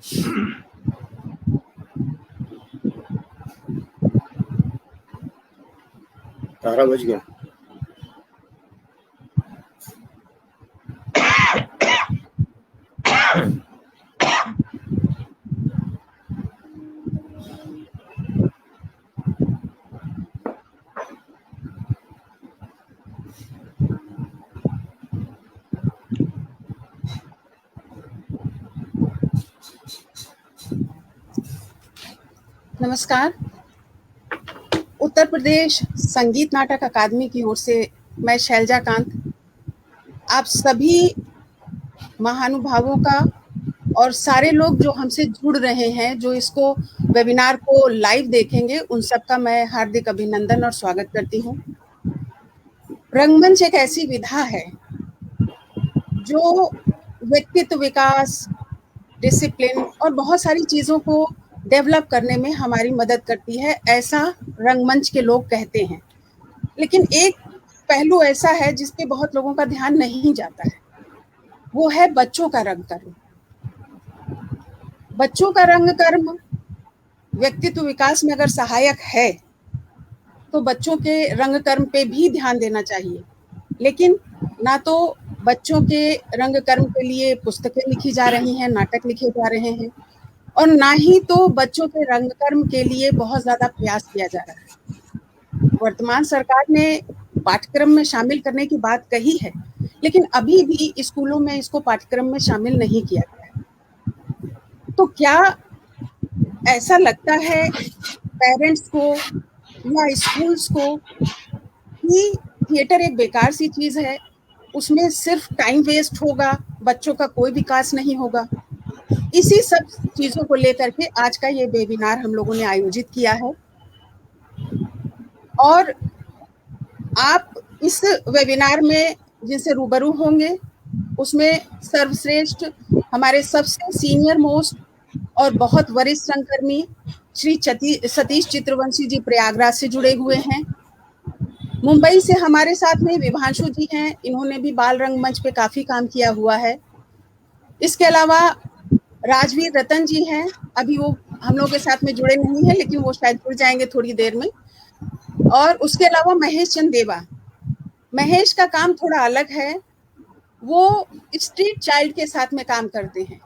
12 बज गए। नमस्कार। उत्तर प्रदेश संगीत नाटक अकादमी की ओर से मैं शैलजा कांत आप सभी महानुभावों का और सारे लोग जो हमसे जुड़ रहे हैं, जो इसको वेबिनार को लाइव देखेंगे, उन सबका मैं हार्दिक अभिनंदन और स्वागत करती हूँ। रंगमंच एक ऐसी विधा है जो व्यक्तित्व विकास, डिसिप्लिन और बहुत सारी चीज़ों को डेवलप करने में हमारी मदद करती है, ऐसा रंगमंच के लोग कहते हैं। लेकिन एक पहलू ऐसा है जिस पे बहुत लोगों का ध्यान नहीं जाता है, वो है बच्चों का रंग कर्म। बच्चों का रंग कर्म व्यक्तित्व विकास में अगर सहायक है तो बच्चों के रंग कर्म पे भी ध्यान देना चाहिए। लेकिन ना तो बच्चों के रंग कर्म के लिए पुस्तकें लिखी जा रही हैं, नाटक लिखे जा रहे हैं, और ना ही तो बच्चों के रंग कर्म के लिए बहुत ज़्यादा प्रयास किया जा रहा है। वर्तमान सरकार ने पाठ्यक्रम में शामिल करने की बात कही है, लेकिन अभी भी स्कूलों में इसको पाठ्यक्रम में शामिल नहीं किया गया है। तो क्या ऐसा लगता है पेरेंट्स को या स्कूल्स को कि थिएटर एक बेकार सी चीज़ है, उसमें सिर्फ टाइम वेस्ट होगा, बच्चों का कोई विकास नहीं होगा? इसी सब चीज़ों को लेकर के आज का ये वेबिनार हम लोगों ने आयोजित किया है। और आप इस वेबिनार में जिनसे रूबरू होंगे, उसमें सर्वश्रेष्ठ हमारे सबसे सीनियर मोस्ट और बहुत वरिष्ठ रंगकर्मी श्री सतीश चित्रवंशी जी प्रयागराज से जुड़े हुए हैं। मुंबई से हमारे साथ में विभांशु जी हैं, इन्होंने भी बाल रंगमंच पे काफ़ी काम किया हुआ है। इसके अलावा राजवीर रतन जी हैं, अभी वो हम लोग के साथ में जुड़े नहीं हैं, लेकिन वो शायद जुड़ जाएंगे थोड़ी देर में। और उसके अलावा महेश चंद देवा, महेश का काम थोड़ा अलग है, वो स्ट्रीट चाइल्ड के साथ में काम करते हैं,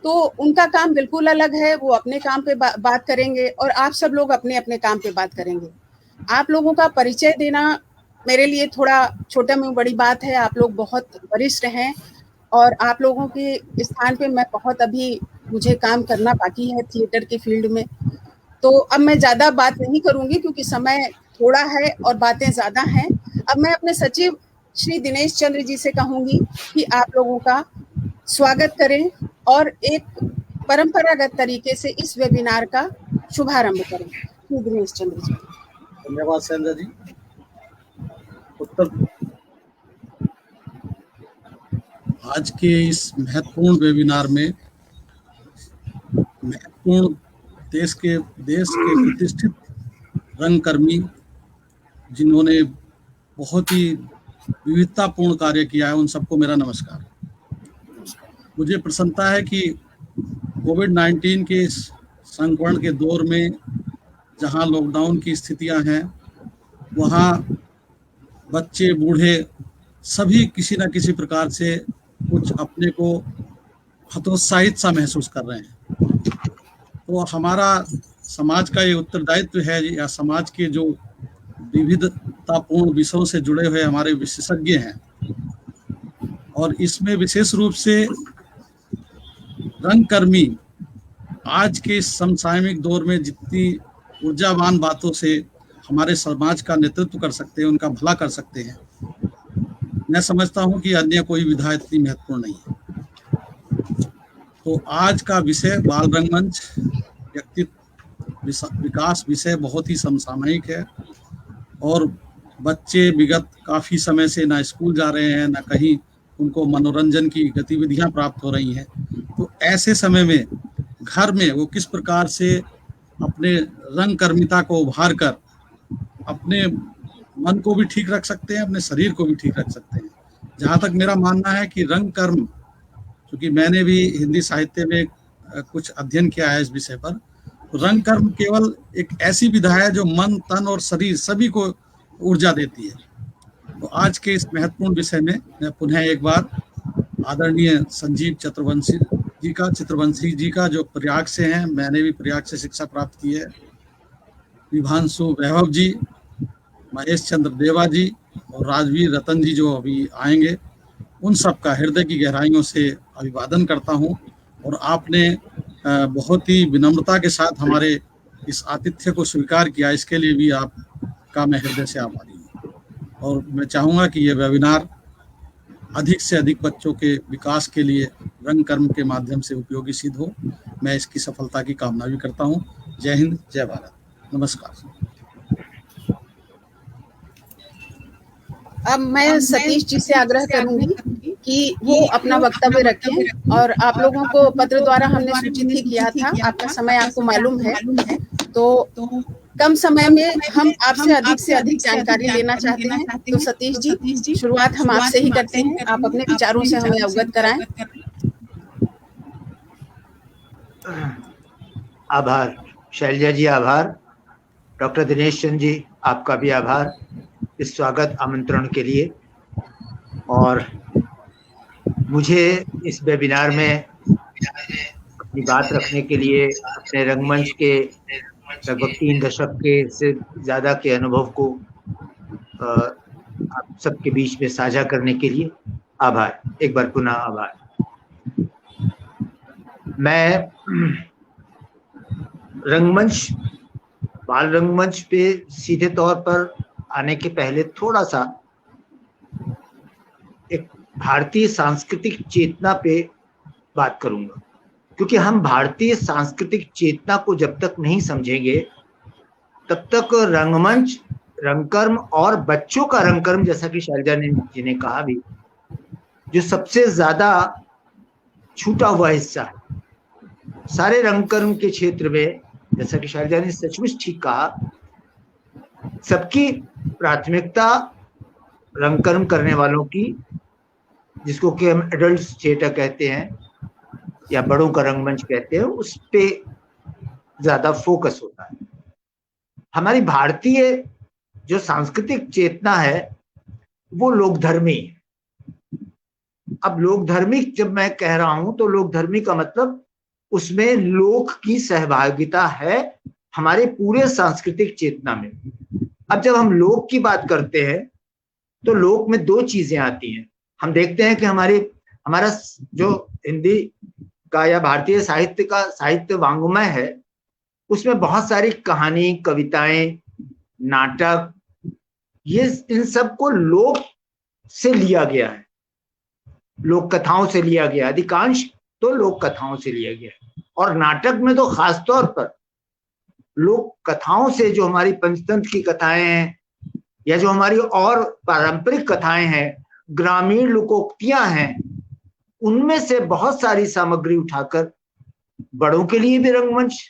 तो उनका काम बिल्कुल अलग है। वो अपने काम पे बात करेंगे और आप सब लोग अपने अपने काम पे बात करेंगे। आप लोगों का परिचय देना मेरे लिए थोड़ा छोटा में बड़ी बात है। आप लोग बहुत वरिष्ठ हैं और आप लोगों के स्थान पे मैं बहुत अभी मुझे काम करना बाकी है थिएटर के फील्ड में। तो अब मैं ज़्यादा बात नहीं करूँगी क्योंकि समय थोड़ा है और बातें ज़्यादा हैं। अब मैं अपने सचिव श्री दिनेश चंद्र जी से कहूँगी कि आप लोगों का स्वागत करें और एक परंपरागत तरीके से इस वेबिनार का शुभारंभ करें। श्री दिनेश चंद्र जी। धन्यवाद शैलजा जी। आज के इस महत्वपूर्ण वेबिनार में महत्वपूर्ण देश के प्रतिष्ठित रंगकर्मी जिन्होंने बहुत ही विविधतापूर्ण कार्य किया है, उन सबको मेरा नमस्कार। मुझे प्रसन्नता है कि कोविड-19 के संक्रमण के दौर में जहां लॉकडाउन की स्थितियां हैं, वहां बच्चे बूढ़े सभी किसी न किसी प्रकार से कुछ अपने को हतोत्साहित सा महसूस कर रहे हैं। तो हमारा समाज का ये उत्तरदायित्व है, या समाज के जो विविधतापूर्ण विषयों से जुड़े हुए हमारे विशेषज्ञ हैं, और इसमें विशेष रूप से रंगकर्मी आज के समसामयिक दौर में जितनी ऊर्जावान बातों से हमारे समाज का नेतृत्व कर सकते हैं, उनका भला कर सकते हैं, मैं समझता हूं कि अन्य कोई विधा इतनी महत्वपूर्ण नहीं है। तो आज का विषय बाल रंगमंच व्यक्तित्व विकास विषय बहुत ही समसामयिक है, और बच्चे विगत काफ़ी समय से ना स्कूल जा रहे हैं, ना कहीं उनको मनोरंजन की गतिविधियां प्राप्त हो रही हैं। तो ऐसे समय में घर में वो किस प्रकार से अपने रंगकर्मिता को उभार कर अपने मन को भी ठीक रख सकते हैं, अपने शरीर को भी ठीक रख सकते हैं। जहाँ तक मेरा मानना है कि रंग कर्म, क्योंकि मैंने भी हिंदी साहित्य में कुछ अध्ययन किया है इस विषय पर। रंग कर्म केवल एक ऐसी विधा है जो मन, तन और शरीर सभी को ऊर्जा देती है। तो आज के इस महत्वपूर्ण विषय में मैं पुनः एक बार आदरणीय संजीव चित्रवंशी जी का जो प्रयाग से हैं, मैंने भी प्रयाग से शिक्षा प्राप्त की है, विभांशु वैभव जी, महेश चंद्र देवा जी और राजवीर रतन जी जो अभी आएंगे, उन सब का हृदय की गहराइयों से अभिवादन करता हूं। और आपने बहुत ही विनम्रता के साथ हमारे इस आतिथ्य को स्वीकार किया, इसके लिए भी आपका मैं हृदय से आभारी हूँ। और मैं चाहूँगा कि ये वेबिनार अधिक से अधिक बच्चों के विकास के लिए रंग कर्म के माध्यम से उपयोगी सिद्ध हो। मैं इसकी सफलता की कामना भी करता हूँ। जय हिंद, जय भारत, नमस्कार। अब मैं सतीश जी से आग्रह करूंगी कि वो अपना वक्तव्य रखें, और आप लोगों को पत्र द्वारा हमने सूचित ही किया था, आपका समय आपको मालूम है, तो कम समय में हम आपसे अधिक जानकारी लेना चाहते हैं। तो सतीश जी, शुरुआत हम आपसे ही करते हैं, आप अपने विचारों से हमें अवगत कराएं। आभार शैलजा जी, आभार डॉक्टर दिनेश चंद जी, आपका भी आभार इस स्वागत आमंत्रण के लिए। और मुझे इस वेबिनार में अपनी बात रखने के लिए, अपने रंगमंच के लगभग 3 दशक के से ज़्यादा के अनुभव को आप सबके बीच में साझा करने के लिए आभार, एक बार पुनः आभार। मैं रंगमंच, बाल रंगमंच पे सीधे तौर पर आने के पहले थोड़ा सा एक भारतीय सांस्कृतिक चेतना पे बात करूंगा, क्योंकि हम भारतीय सांस्कृतिक चेतना को जब तक नहीं समझेंगे तब तक रंगमंच, रंगकर्म और बच्चों का रंगकर्म, जैसा कि शैलजा जी ने कहा भी, जो सबसे ज्यादा छूटा हुआ हिस्सा है सारे रंगकर्म के क्षेत्र में, जैसा कि शैलजा ने सचमुच ठीक कहा, सबकी प्राथमिकता रंगकर्म करने वालों की, जिसको कि हम एडल्ट थिएटर कहते हैं या बड़ों का रंगमंच कहते हैं, उस पे ज्यादा फोकस होता है। हमारी भारतीय जो सांस्कृतिक चेतना है वो लोकधर्मी है। अब लोकधर्मी जब मैं कह रहा हूं तो लोकधर्मी का मतलब उसमें लोक की सहभागिता है हमारे पूरे सांस्कृतिक चेतना में। अब जब हम लोक की बात करते हैं तो लोक में 2 चीजें आती हैं। हम देखते हैं कि हमारा जो हिंदी का या भारतीय साहित्य का साहित्य वांग्मय है, उसमें बहुत सारी कहानी, कविताएं, नाटक, ये इन सब को लोक से लिया गया है, लोक कथाओं से लिया गया, अधिकांश तो लोक कथाओं से लिया गया है। और नाटक में तो खासतौर पर लोक कथाओं से, जो हमारी पंचतंत्र की कथाएं हैं या जो हमारी और पारंपरिक कथाएं हैं, ग्रामीण लोकोक्तियां हैं, उनमें से बहुत सारी सामग्री उठाकर बड़ों के लिए भी रंगमंच,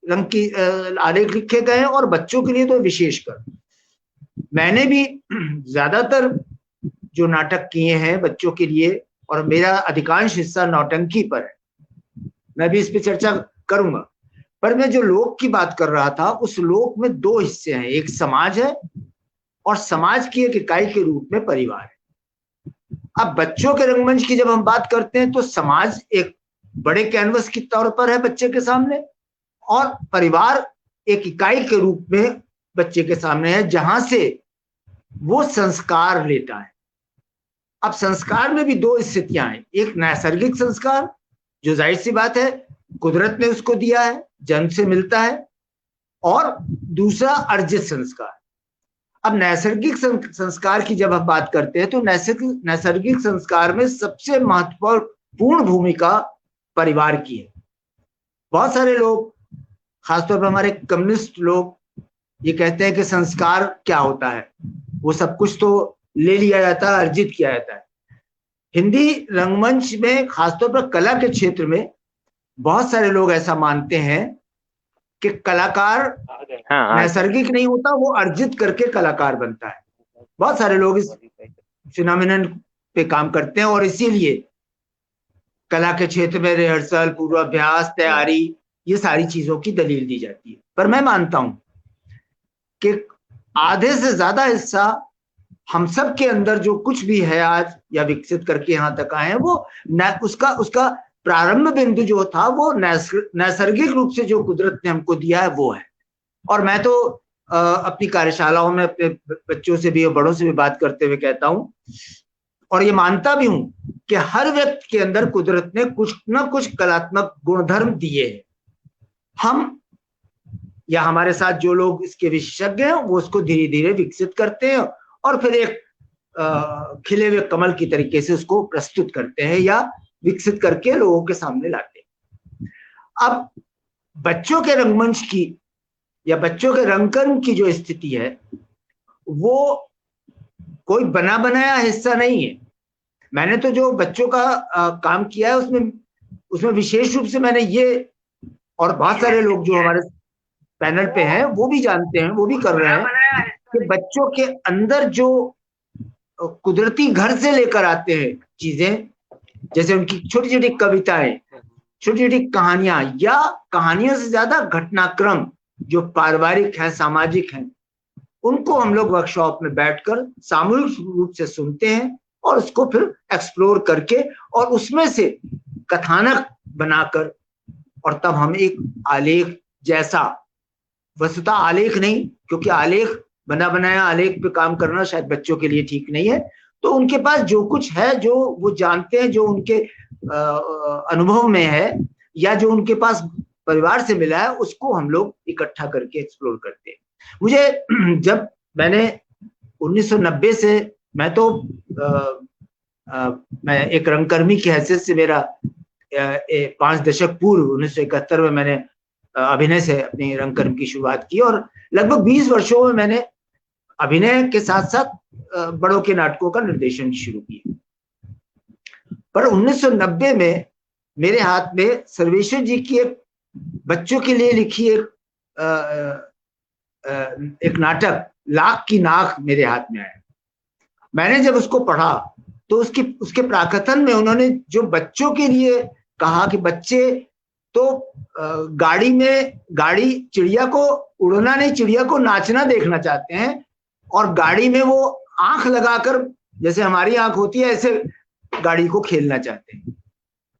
रंग की आलेख लिखे गए हैं और बच्चों के लिए तो विशेषकर। मैंने भी ज्यादातर जो नाटक किए हैं बच्चों के लिए, और मेरा अधिकांश हिस्सा नौटंकी पर है, मैं भी इस पे चर्चा करूंगा। पर मैं जो लोक की बात कर रहा था, उस लोक में 2 हिस्से हैं, एक समाज है और समाज की एक इकाई के रूप में परिवार है। अब बच्चों के रंगमंच की जब हम बात करते हैं तो समाज एक बड़े कैनवस के तौर पर है बच्चे के सामने, और परिवार एक इकाई के रूप में बच्चे के सामने है, जहां से वो संस्कार लेता है। अब संस्कार में भी 2 स्थितियां हैं, एक नैसर्गिक संस्कार जो जाहिर सी बात है कुदरत ने उसको दिया है, जन्म से मिलता है, और दूसरा अर्जित संस्कार। अब नैसर्गिक संस्कार की जब हम बात करते हैं तो नैसर्गिक संस्कार में सबसे महत्वपूर्ण भूमिका परिवार की है। बहुत सारे लोग, खासतौर पर हमारे कम्युनिस्ट लोग, ये कहते हैं कि संस्कार क्या होता है, वो सब कुछ तो ले लिया जाता है, अर्जित किया जाता है। हिंदी रंगमंच में खासतौर पर कला के क्षेत्र में बहुत सारे लोग ऐसा मानते हैं कि कलाकार नैसर्गिक नहीं होता, वो अर्जित करके कलाकार बनता है। बहुत सारे लोग इस फिनोमिनन पे काम करते हैं और इसीलिए कला के क्षेत्र में रिहर्सल, पूर्वाभ्यास, तैयारी, ये सारी चीजों की दलील दी जाती है। पर मैं मानता हूं कि आधे से ज्यादा हिस्सा हम सब के अंदर जो कुछ भी है आज या विकसित करके यहाँ तक आए हैं, वो उसका प्रारंभ बिंदु जो था वो नैसर्गिक रूप से जो कुदरत ने हमको दिया है वो है। और मैं तो अपनी कार्यशालाओं में अपने बच्चों से भी और बड़ों से भी बात करते हुए कहता हूं और ये मानता भी हूं कि हर व्यक्ति के अंदर कुदरत ने कुछ ना कुछ कलात्मक गुणधर्म दिए हैं। हम या हमारे साथ जो लोग इसके विशेषज्ञ हैं वो उसको धीरे धीरे विकसित करते हैं और फिर एक खिले हुए कमल की तरीके से उसको प्रस्तुत करते हैं या विकसित करके लोगों के सामने लाते हैं। अब बच्चों के रंगमंच की या बच्चों के रंगकर्म की जो स्थिति है वो कोई बना बनाया हिस्सा नहीं है। मैंने तो जो बच्चों का काम किया है उसमें विशेष रूप से मैंने ये, और बहुत सारे लोग जो हमारे पैनल पे हैं वो भी जानते हैं, वो भी कर रहे हैं कि बच्चों के अंदर जो कुदरती घर से लेकर आते हैं चीजें, जैसे उनकी छोटी छोटी कविताएं, छोटी छोटी कहानियां या कहानियों से ज्यादा घटनाक्रम जो पारिवारिक है, सामाजिक हैं, उनको हम लोग वर्कशॉप में बैठकर सामूहिक रूप से सुनते हैं और उसको फिर एक्सप्लोर करके और उसमें से कथानक बनाकर और तब हम एक आलेख जैसा, वस्तुतः आलेख नहीं, क्योंकि आलेख बना बनाया आलेख पे काम करना शायद बच्चों के लिए ठीक नहीं है, तो उनके पास जो कुछ है, जो वो जानते हैं, जो उनके अनुभव में है या जो उनके पास परिवार से मिला है, उसको हम लोग इकट्ठा करके एक्सप्लोर करते हैं। मुझे जब मैंने 1990 से, मैं तो मैं एक रंगकर्मी की हैसियत से मेरा 5 दशक पूर्व 1971 में मैंने अभिनय से अपनी रंगकर्म की शुरुआत की और लगभग 20 वर्षों में मैंने अभिनय के साथ साथ बड़ों के नाटकों का निर्देशन शुरू किया। पर 1990 में मेरे हाथ में सर्वेश्वर जी की एक बच्चों के लिए लिखी एक नाटक लाख की नाक मेरे हाथ में आया। मैंने जब उसको पढ़ा तो उसके प्राकथन में उन्होंने जो बच्चों के लिए कहा कि बच्चे तो गाड़ी चिड़िया को उड़ना नहीं, चिड़िया को नाचना देखना चाहते हैं और गाड़ी में वो आंख लगाकर, जैसे हमारी आंख होती है ऐसे गाड़ी को खेलना चाहते हैं।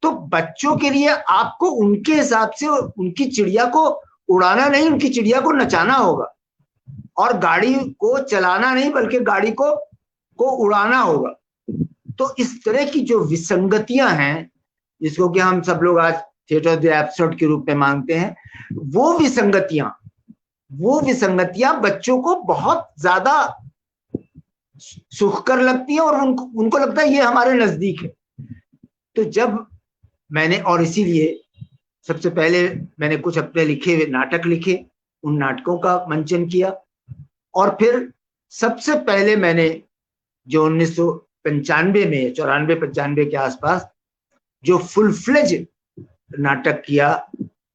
तो बच्चों के लिए आपको उनके हिसाब से उनकी चिड़िया को उड़ाना नहीं, उनकी चिड़िया को नचाना होगा और गाड़ी को चलाना नहीं बल्कि गाड़ी को उड़ाना होगा। तो इस तरह की जो विसंगतियां हैं, जिसको कि हम सब लोग आज थिएटर ऑफ द एब्सर्ड के रूप में मानते हैं, वो विसंगतियां बच्चों को बहुत ज्यादा सुखकर लगती है और उनको लगता है ये हमारे नजदीक है। तो जब मैंने, और इसीलिए सबसे पहले मैंने कुछ अपने लिखे हुए नाटक लिखे, उन नाटकों का मंचन किया और फिर सबसे पहले मैंने जो 1995 में 94-95 के आसपास जो फुल फ्लेज नाटक किया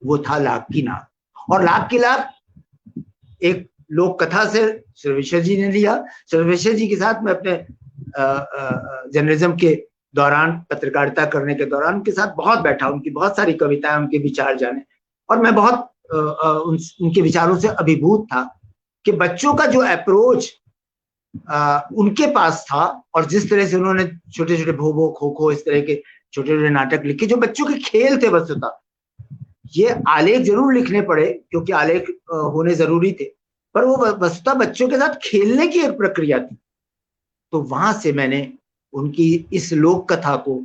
वो था लाख की नाक। और लाख की नाक एक लोक कथा से सर्वेश्वर जी ने लिया। सर्वेश्वर जी के साथ मैं अपने जर्नलिज्म के दौरान, पत्रकारिता करने के दौरान उनके साथ बहुत बैठा, उनकी बहुत सारी कविताएं, उनके विचार जाने, और मैं बहुत उनके विचारों से अभिभूत था कि बच्चों का जो अप्रोच उनके पास था और जिस तरह से उन्होंने छोटे छोटे भो भो खो खो इस तरह के छोटे छोटे नाटक लिखे जो बच्चों के खेल थे। वस्तुतः ये आलेख जरूर लिखने पड़े क्योंकि आलेख होने जरूरी थे, पर वो वस्तुतः बच्चों के साथ खेलने की एक प्रक्रिया थी। तो वहां से मैंने उनकी इस लोक कथा को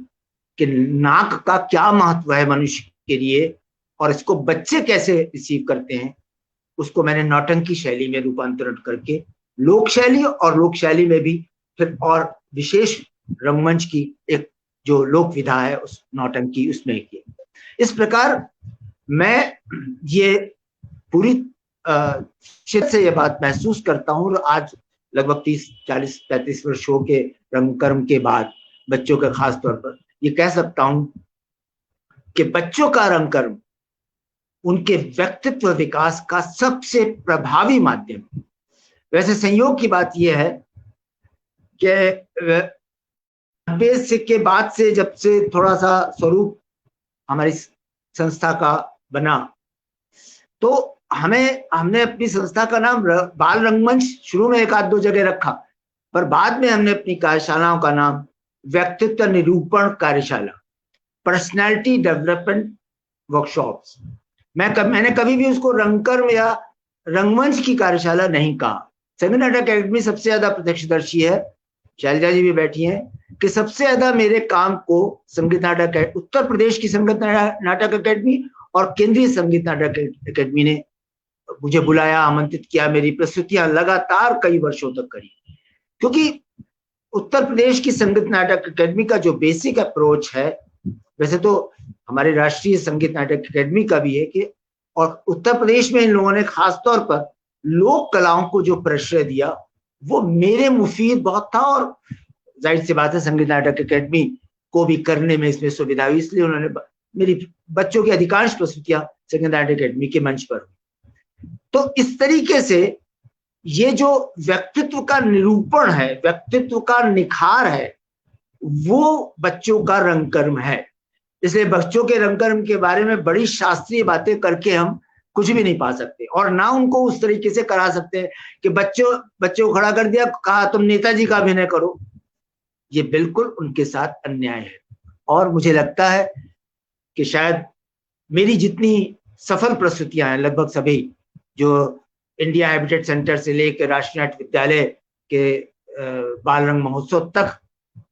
कि नाक का क्या महत्व है मनुष्य के लिए और इसको बच्चे कैसे रिसीव करते हैं, उसको मैंने नौटंकी शैली में रूपांतरण करके लोक शैली और लोक शैली में भी फिर और विशेष रंगमंच की एक जो लोक विधा है उस नौटंकी उसमें की। इस प्रकार मैं ये पूरी क्षेत्र से ये बात महसूस करता हूँ और आज लगभग 30-40-35 वर्षों के रंगकर्म के बाद बच्चों के खास तौर पर ये कह सकता हूं कि बच्चों का रंगकर्म उनके व्यक्तित्व विकास का सबसे प्रभावी माध्यम है। वैसे संयोग की बात यह है कि 90 के बाद से जब से थोड़ा सा स्वरूप हमारी संस्था का बना, तो हमने अपनी संस्था का नाम बाल रंगमंच शुरू में एक आध दो जगह रखा, पर बाद में हमने अपनी कार्यशालाओं का नाम व्यक्तित्व निरूपण कार्यशाला, पर्सनैलिटी डेवलपमेंट वर्कशॉप्स, मैंने कभी भी उसको रंगकर्म या रंगमंच की कार्यशाला नहीं कहा। संगीत नाटक अकेडमी सबसे ज्यादा प्रत्यक्षदर्शी है, शैलजा जी भी बैठी हैं, कि सबसे ज्यादा मेरे काम को संगीत नाटक उत्तर प्रदेश की संगीत नाटक अकेडमी और केंद्रीय संगीत नाटक अकेडमी ने मुझे बुलाया, आमंत्रित किया, मेरी प्रस्तुतियां लगातार कई वर्षों तक करी। क्योंकि उत्तर प्रदेश की संगीत नाटक अकेडमी का जो बेसिक अप्रोच है, वैसे तो हमारे राष्ट्रीय संगीत नाटक अकेडमी का भी है कि, और उत्तर प्रदेश में इन लोगों ने खास तौर पर लोक कलाओं को जो प्रश्रय दिया वो मेरे मुफीद बहुत था, और जाहिर सी बात है संगीत नाटक अकेडमी को भी करने में इसमें सुविधा हुई, इसलिए उन्होंने मेरी बच्चों की अधिकांश प्रस्तुतियां संगीत नाटक अकेडमी के मंच पर। तो इस तरीके से ये जो व्यक्तित्व का निरूपण है, व्यक्तित्व का निखार है, वो बच्चों का रंगकर्म है। इसलिए बच्चों के रंगकर्म के बारे में बड़ी शास्त्रीय बातें करके हम कुछ भी नहीं पा सकते, और ना उनको उस तरीके से करा सकते हैं कि बच्चों को खड़ा कर दिया, कहा तुम नेताजी का अभिनय करो। ये बिल्कुल उनके साथ अन्याय है। और मुझे लगता है कि शायद मेरी जितनी सफल प्रस्तुतियां हैं, लगभग सभी, जो इंडिया हैबिटेट सेंटर से लेकर राष्ट्रीय नाट्य विद्यालय के बाल रंग महोत्सव तक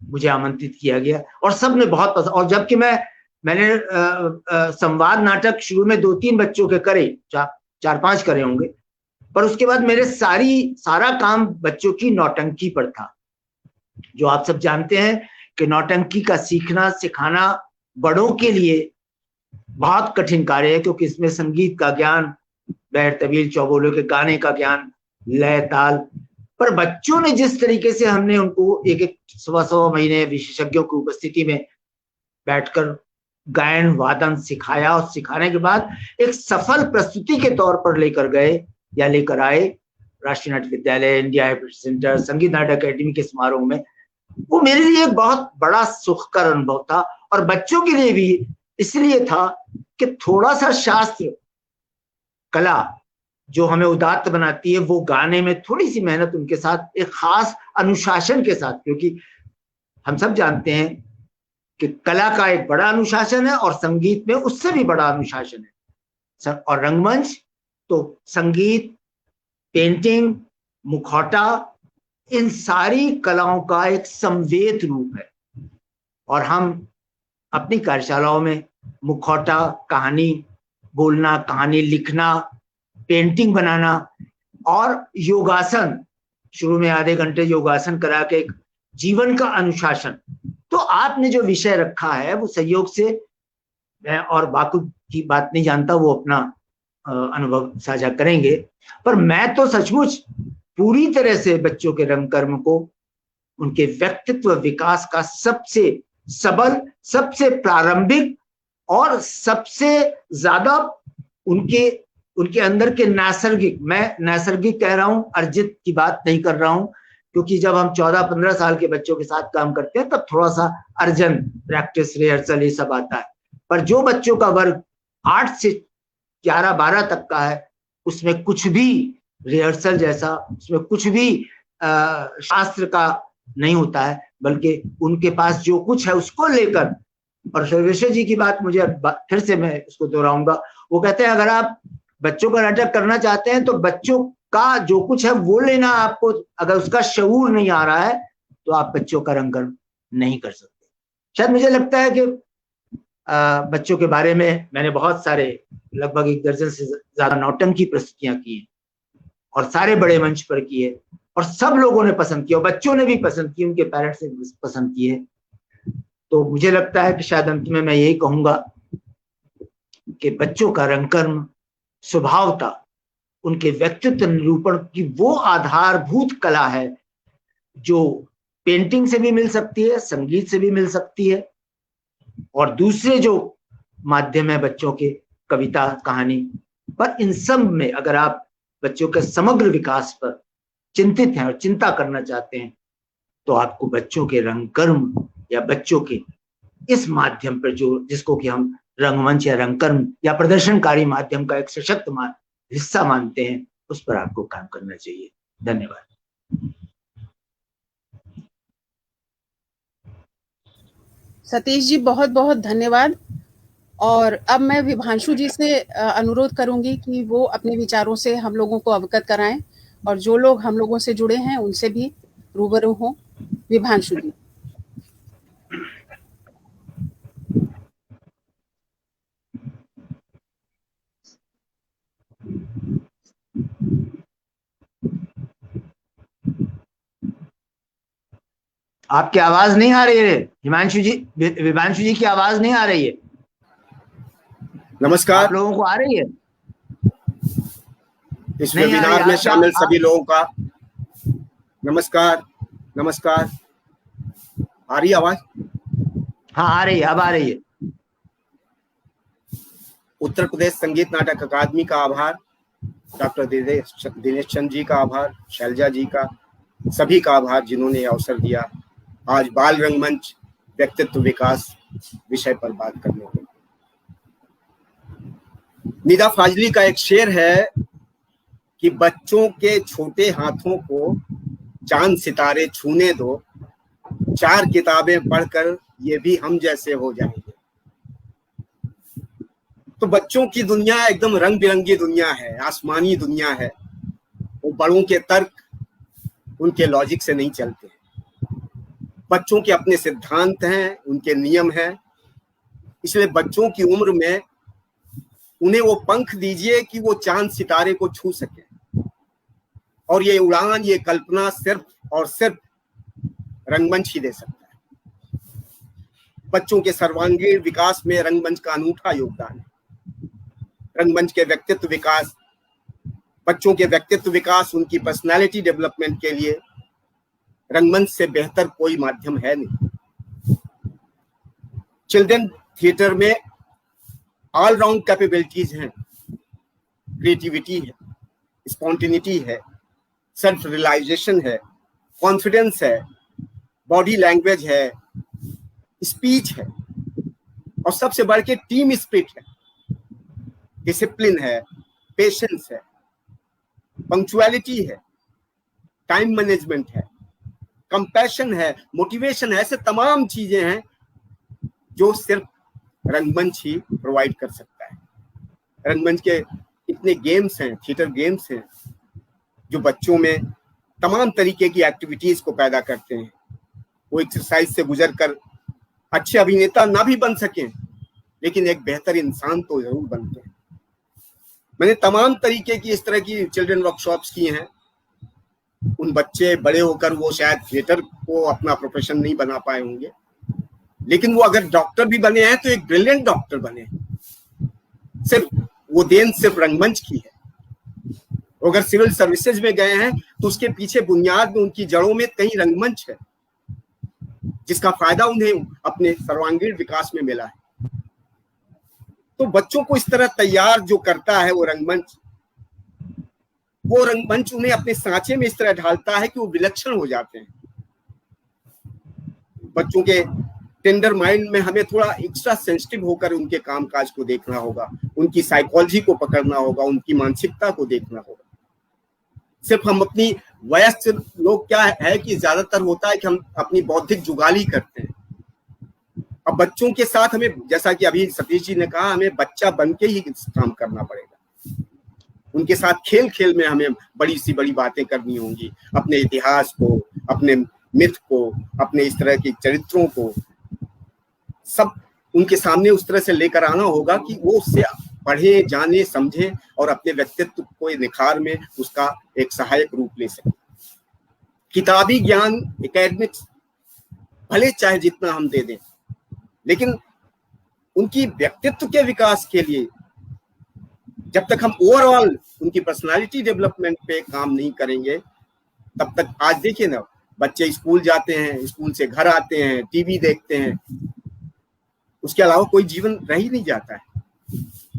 मुझे आमंत्रित किया गया, और सबने बहुत पसंद। और जबकि मैंने संवाद नाटक शुरू में 2-3 बच्चों के करे, 4-5 करे होंगे, पर उसके बाद मेरे सारा काम बच्चों की नौटंकी पर था। जो आप सब जानते हैं कि नौटंकी का सीखना सिखाना बड़ों के लिए बहुत कठिन कार्य है, क्योंकि इसमें संगीत का ज्ञान, बैर तबील चौबोलों के गाने का ज्ञान, लय ताल, पर बच्चों ने जिस तरीके से हमने उनको एक 1.25 महीने विशेषज्ञों की उपस्थिति में बैठकर गायन वादन सिखाया, और सिखाने के बाद एक सफल प्रस्तुति के तौर पर लेकर गए या लेकर आए राष्ट्रीय नाट्य विद्यालय, इंडिया हैबिटेट सेंटर, संगीत नाटक अकेडमी के समारोह में, वो मेरे लिए एक बहुत बड़ा सुखकर अनुभव था। और बच्चों के लिए भी इसलिए था कि थोड़ा सा शास्त्र कला जो हमें उदात्त बनाती है, वो गाने में थोड़ी सी मेहनत उनके साथ, एक खास अनुशासन के साथ, क्योंकि हम सब जानते हैं कि कला का एक बड़ा अनुशासन है और संगीत में उससे भी बड़ा अनुशासन है। और रंगमंच तो संगीत, पेंटिंग, मुखौटा, इन सारी कलाओं का एक संवेद रूप है। और हम अपनी कार्यशालाओं में मुखौटा, कहानी बोलना, कहानी लिखना, पेंटिंग बनाना और योगासन, शुरू में आधे घंटे योगासन करा के एक जीवन का अनुशासन। तो आपने जो विषय रखा है वो सहयोग से, मैं और बाकू की बात नहीं जानता, वो अपना अनुभव साझा करेंगे, पर मैं तो सचमुच पूरी तरह से बच्चों के रंगकर्म को उनके व्यक्तित्व विकास का सबसे सबल, सबसे प्रारंभिक और सबसे ज्यादा उनके अंदर के नैसर्गिक, मैं नैसर्गिक कह रहा हूं, अर्जित की बात नहीं कर रहा हूं, क्योंकि जब हम 14-15 साल के बच्चों के साथ काम करते हैं तब थोड़ा सा अर्जन, प्रैक्टिस, रिहर्सल ये सब आता है। पर जो बच्चों का वर्ग 8 से 11-12 तक का है, उसमें कुछ भी रिहर्सल जैसा, उसमें कुछ भी शास्त्र का नहीं होता है, बल्कि उनके पास जो कुछ है उसको लेकर। और सर्वेश्वर जी की बात मुझे फिर से मैं उसको दोहराऊंगा, वो कहते हैं अगर आप बच्चों का नाटक करना चाहते हैं तो बच्चों का जो कुछ है वो लेना आपको, अगर उसका शऊर नहीं आ रहा है तो आप बच्चों का रंगकर्म नहीं कर सकते। शायद मुझे लगता है कि बच्चों के बारे में मैंने बहुत सारे, लगभग 1 दर्जन से ज्यादा नौटंकी प्रस्तुतियां की हैं और सारे बड़े मंच पर की है, और सब लोगों ने पसंद किया, बच्चों ने भी पसंद की, उनके पेरेंट्स ने भी पसंद किए। तो मुझे लगता है कि शायद अंत में मैं यही कहूंगा कि बच्चों का रंगकर्म स्वभावता उनके व्यक्तित्व निरूपण की वो आधारभूत कला है जो पेंटिंग से भी मिल सकती है, संगीत से भी मिल सकती है, और दूसरे जो माध्यम है बच्चों के, कविता, कहानी, पर इन सब में अगर आप बच्चों के समग्र विकास पर चिंतित हैं और चिंता करना चाहते हैं तो आपको बच्चों के रंगकर्म या बच्चों के इस माध्यम पर जो जिसको कि हम रंगमंच या रंगकर्म या प्रदर्शनकारी माध्यम का एक सशक्त हिस्सा मानते हैं, उस पर आपको काम करना चाहिए। धन्यवाद। सतीश जी, बहुत बहुत धन्यवाद। और अब मैं विभांशु जी से अनुरोध करूंगी कि वो अपने विचारों से हम लोगों को अवगत कराएं और जो लोग हम लोगों से जुड़े हैं उनसे भी रूबरू हों। विभांशु जी। आपकी आवाज नहीं आ रही है हिमांशु जी, विभांशु जी की आवाज नहीं आ रही है। नमस्कार। आप लोगों को आ रही है? इस वेबिनार में शामिल सभी लोगों का नमस्कार। नमस्कार। आ रही आवाज? हाँ, आ रही है, अब आ रही है। उत्तर प्रदेश संगीत नाटक अकादमी का आभार, डॉक्टर दिनेश चंद जी का आभार, शैलजा जी का, सभी का आभार जिन्होंने ये अवसर दिया आज बाल रंगमंच व्यक्तित्व विकास विषय पर बात करने के। निदा फाजली का एक शेर है कि बच्चों के छोटे हाथों को चांद सितारे छूने दो, 4 किताबें पढ़कर ये भी हम जैसे हो जाएंगे। तो बच्चों की दुनिया एकदम रंग बिरंगी दुनिया है, आसमानी दुनिया है। वो बड़ों के तर्क, उनके लॉजिक से नहीं चलते। बच्चों के अपने सिद्धांत हैं, उनके नियम हैं। इसलिए बच्चों की उम्र में उन्हें वो पंख दीजिए कि वो चांद सितारे को छू सके। और ये उड़ान, ये कल्पना सिर्फ और सिर्फ रंगमंच ही दे सकता है। बच्चों के सर्वांगीण विकास में रंगमंच का अनूठा योगदान है। रंगमंच के व्यक्तित्व विकास, बच्चों के व्यक्तित्व विकास, उनकी पर्सनालिटी डेवलपमेंट के लिए रंगमंच से बेहतर कोई माध्यम है नहीं। चिल्ड्रन थिएटर में ऑल राउंड कैपेबिलिटीज हैं। क्रिएटिविटी है, स्पॉन्टेनिटी है, सेल्फ रियलाइजेशन है, कॉन्फिडेंस है, बॉडी लैंग्वेज है, स्पीच है, और सबसे बढ़ के टीम स्पिरिट है, डिसिप्लिन है, पेशेंस है, पंक्चुअलिटी है, टाइम मैनेजमेंट है, कंपैशन है, मोटिवेशन है। ऐसे तमाम चीजें हैं जो सिर्फ रंगमंच ही प्रोवाइड कर सकता है। रंगमंच के इतने गेम्स हैं, थिएटर गेम्स हैं, जो बच्चों में तमाम तरीके की एक्टिविटीज को पैदा करते हैं। वो एक्सरसाइज से गुजरकर अच्छे अभिनेता ना भी बन सकें, लेकिन एक बेहतर इंसान तो जरूर बनते हैं। मैंने तमाम तरीके की इस तरह की चिल्ड्रन वर्कशॉप्स की हैं। उन बच्चे बड़े होकर वो शायद थिएटर को अपना प्रोफेशन नहीं बना पाए होंगे, लेकिन वो अगर डॉक्टर भी बने हैं तो एक ब्रिलियंट डॉक्टर बने। सिर्फ वो देन सिर्फ रंगमंच की है। अगर सिविल सर्विसेज में गए हैं तो उसके पीछे बुनियाद में, उनकी जड़ों में कहीं रंगमंच है, जिसका फायदा उन्हें अपने सर्वांगीण विकास में मिला है। तो बच्चों को इस तरह तैयार जो करता है वो रंगमंच उन्हें अपने सांचे में इस तरह ढालता है कि वो विलक्षण हो जाते हैं। बच्चों के टेंडर माइंड में हमें थोड़ा एक्स्ट्रा सेंसिटिव होकर उनके कामकाज को देखना होगा, उनकी साइकोलॉजी को पकड़ना होगा, उनकी मानसिकता को देखना होगा। सिर्फ हम अपनी वयस्क लोग क्या है कि ज्यादातर होता है कि हम अपनी बौद्धिक जुगाली करते हैं। अब बच्चों के साथ हमें, जैसा कि अभी सतीश जी ने कहा, हमें बच्चा बन के ही काम करना पड़ेगा। उनके साथ खेल खेल में हमें बड़ी सी बड़ी बातें करनी होंगी, अपने इतिहास को, अपने मिथ को, अपने इस तरह के चरित्रों को सब उनके सामने उस तरह से लेकर आना होगा कि वो उससे पढ़े, जाने, समझे और अपने व्यक्तित्व को निखार में उसका एक सहायक रूप ले सके। किताबी ज्ञान, एकेडमिक्स भले चाहे जितना हम दे दें, लेकिन उनकी व्यक्तित्व के विकास के लिए जब तक हम ओवरऑल उनकी पर्सनालिटी डेवलपमेंट पे काम नहीं करेंगे, तब तक, आज देखिए ना, बच्चे स्कूल जाते हैं, स्कूल से घर आते हैं, टीवी देखते हैं, उसके अलावा कोई जीवन रह ही नहीं जाता है।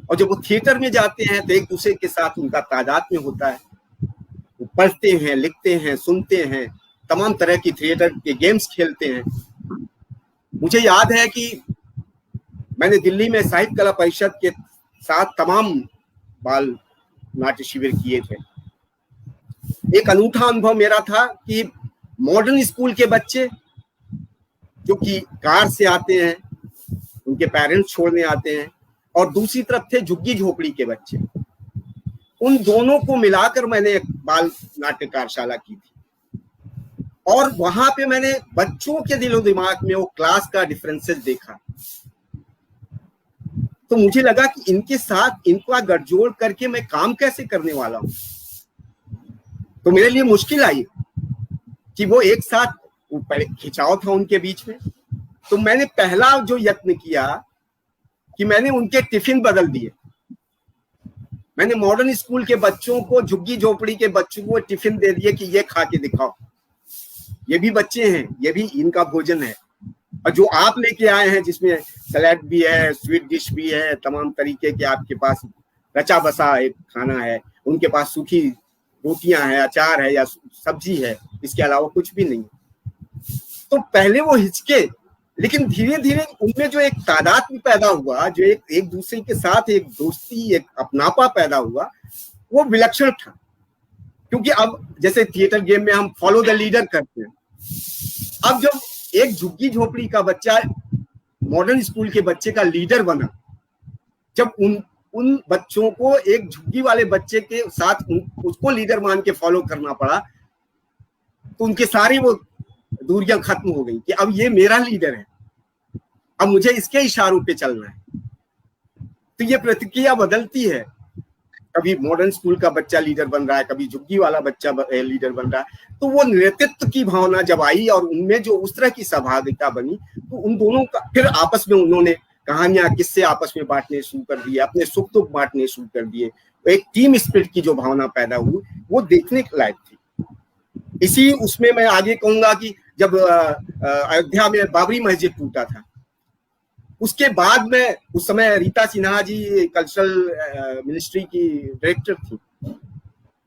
और जब वो थिएटर में जाते हैं तो एक दूसरे के साथ उनका तादाद में होता है। वो पढ़ते हैं, लिखते हैं, सुनते हैं, तमाम तरह की थिएटर के गेम्स खेलते हैं। मुझे याद है कि मैंने दिल्ली में साहित्य कला परिषद के साथ तमाम बाल नाट्य शिविर किए थे। एक अनूठा अनुभव मेरा था कि मॉडर्न स्कूल के बच्चे जो कि कार से आते हैं, उनके पेरेंट्स छोड़ने आते हैं, और दूसरी तरफ थे झुग्गी झोपड़ी के बच्चे, उन दोनों को मिलाकर मैंने एक बाल नाट्य कार्यशाला की थी। और वहां पे मैंने बच्चों के दिलो दिमाग में वो क्लास का डिफरेंसेस देखा। तो मुझे लगा कि इनके साथ इनका गठजोड़ करके मैं काम कैसे करने वाला हूं। तो मेरे लिए मुश्किल आई कि वो एक साथ खिंचाव था उनके बीच में। तो मैंने पहला जो यत्न किया कि मैंने उनके टिफिन बदल दिए। मैंने मॉडर्न स्कूल के बच्चों को, झुग्गी झोपड़ी के बच्चों को टिफिन दे दिए कि ये खा के दिखाओ, ये भी बच्चे हैं, ये भी इनका भोजन है। और जो आप लेके आए हैं जिसमें सलाद भी है, स्वीट डिश भी है, तमाम तरीके के आपके पास रचा बसा एक खाना है, उनके पास सूखी रोटियां हैं, अचार है या सब्जी है, इसके अलावा कुछ भी नहीं। तो पहले वो हिचके, लेकिन धीरे धीरे उनमें जो एक तादाद भी पैदा हुआ, जो एक दूसरे के साथ एक दोस्ती, एक अपनापा पैदा हुआ, वो विलक्षण था। क्योंकि अब जैसे थिएटर गेम में हम फॉलो द लीडर करते हैं, अब जब एक झुग्गी झोपड़ी का बच्चा मॉडर्न स्कूल के बच्चे का लीडर बना, जब उन बच्चों को एक झुग्गी वाले बच्चे के साथ उसको लीडर मान के फॉलो करना पड़ा, तो उनके सारी वो दूरियां खत्म हो गई कि अब ये मेरा लीडर है, अब मुझे इसके इशारों पे चलना है। तो ये प्रतिक्रिया बदलती है, कभी मॉडर्न स्कूल का बच्चा लीडर बन रहा है, कभी झुग्गी वाला बच्चा लीडर बन रहा है। तो वो नेतृत्व की भावना जब आई और उनमें जो उस तरह की सहभागिता बनी, तो उन दोनों का फिर आपस में उन्होंने कहानियां, किस्से आपस में बांटने शुरू कर दिए, अपने सुख दुख बांटने शुरू कर दिए। तो एक टीम स्पिरिट की जो भावना पैदा हुई, वो देखने के लायक थी। इसी उसमें मैं आगे कहूंगा कि जब अयोध्या में बाबरी मस्जिद टूटा था, उसके बाद में उस समय रीता सिन्हा जी कल्चरल मिनिस्ट्री की डायरेक्टर थी।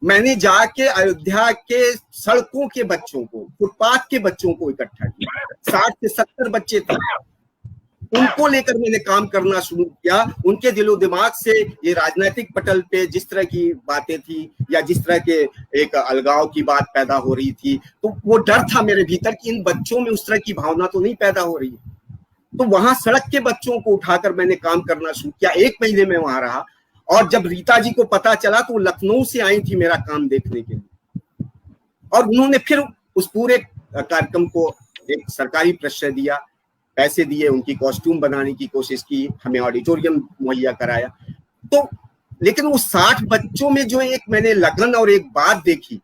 मैंने जाके अयोध्या के सड़कों के बच्चों को, फुटपाथ के बच्चों को इकट्ठा किया, 60 से 70 बच्चे थे, उनको लेकर मैंने काम करना शुरू किया। उनके दिलो दिमाग से ये राजनीतिक पटल पे जिस तरह की बातें थी या जिस तरह के एक अलगाव की बात पैदा हो रही थी, तो वो डर था मेरे भीतर कि इन बच्चों में उस तरह की भावना तो नहीं पैदा हो रही है। तो वहां सड़क के बच्चों को उठाकर मैंने काम करना शुरू किया। 1 महीने में वहां रहा, और जब रीता जी को पता चला तो वो लखनऊ से आई थी मेरा काम देखने के लिए, और उन्होंने फिर उस पूरे कार्यक्रम को एक सरकारी प्रश्रय दिया, पैसे दिए, उनकी कॉस्ट्यूम बनाने की कोशिश की, हमें ऑडिटोरियम मुहैया कराया। तो लेकिन वो 60 बच्चों में जो एक मैंने लगन और एक बात देखी,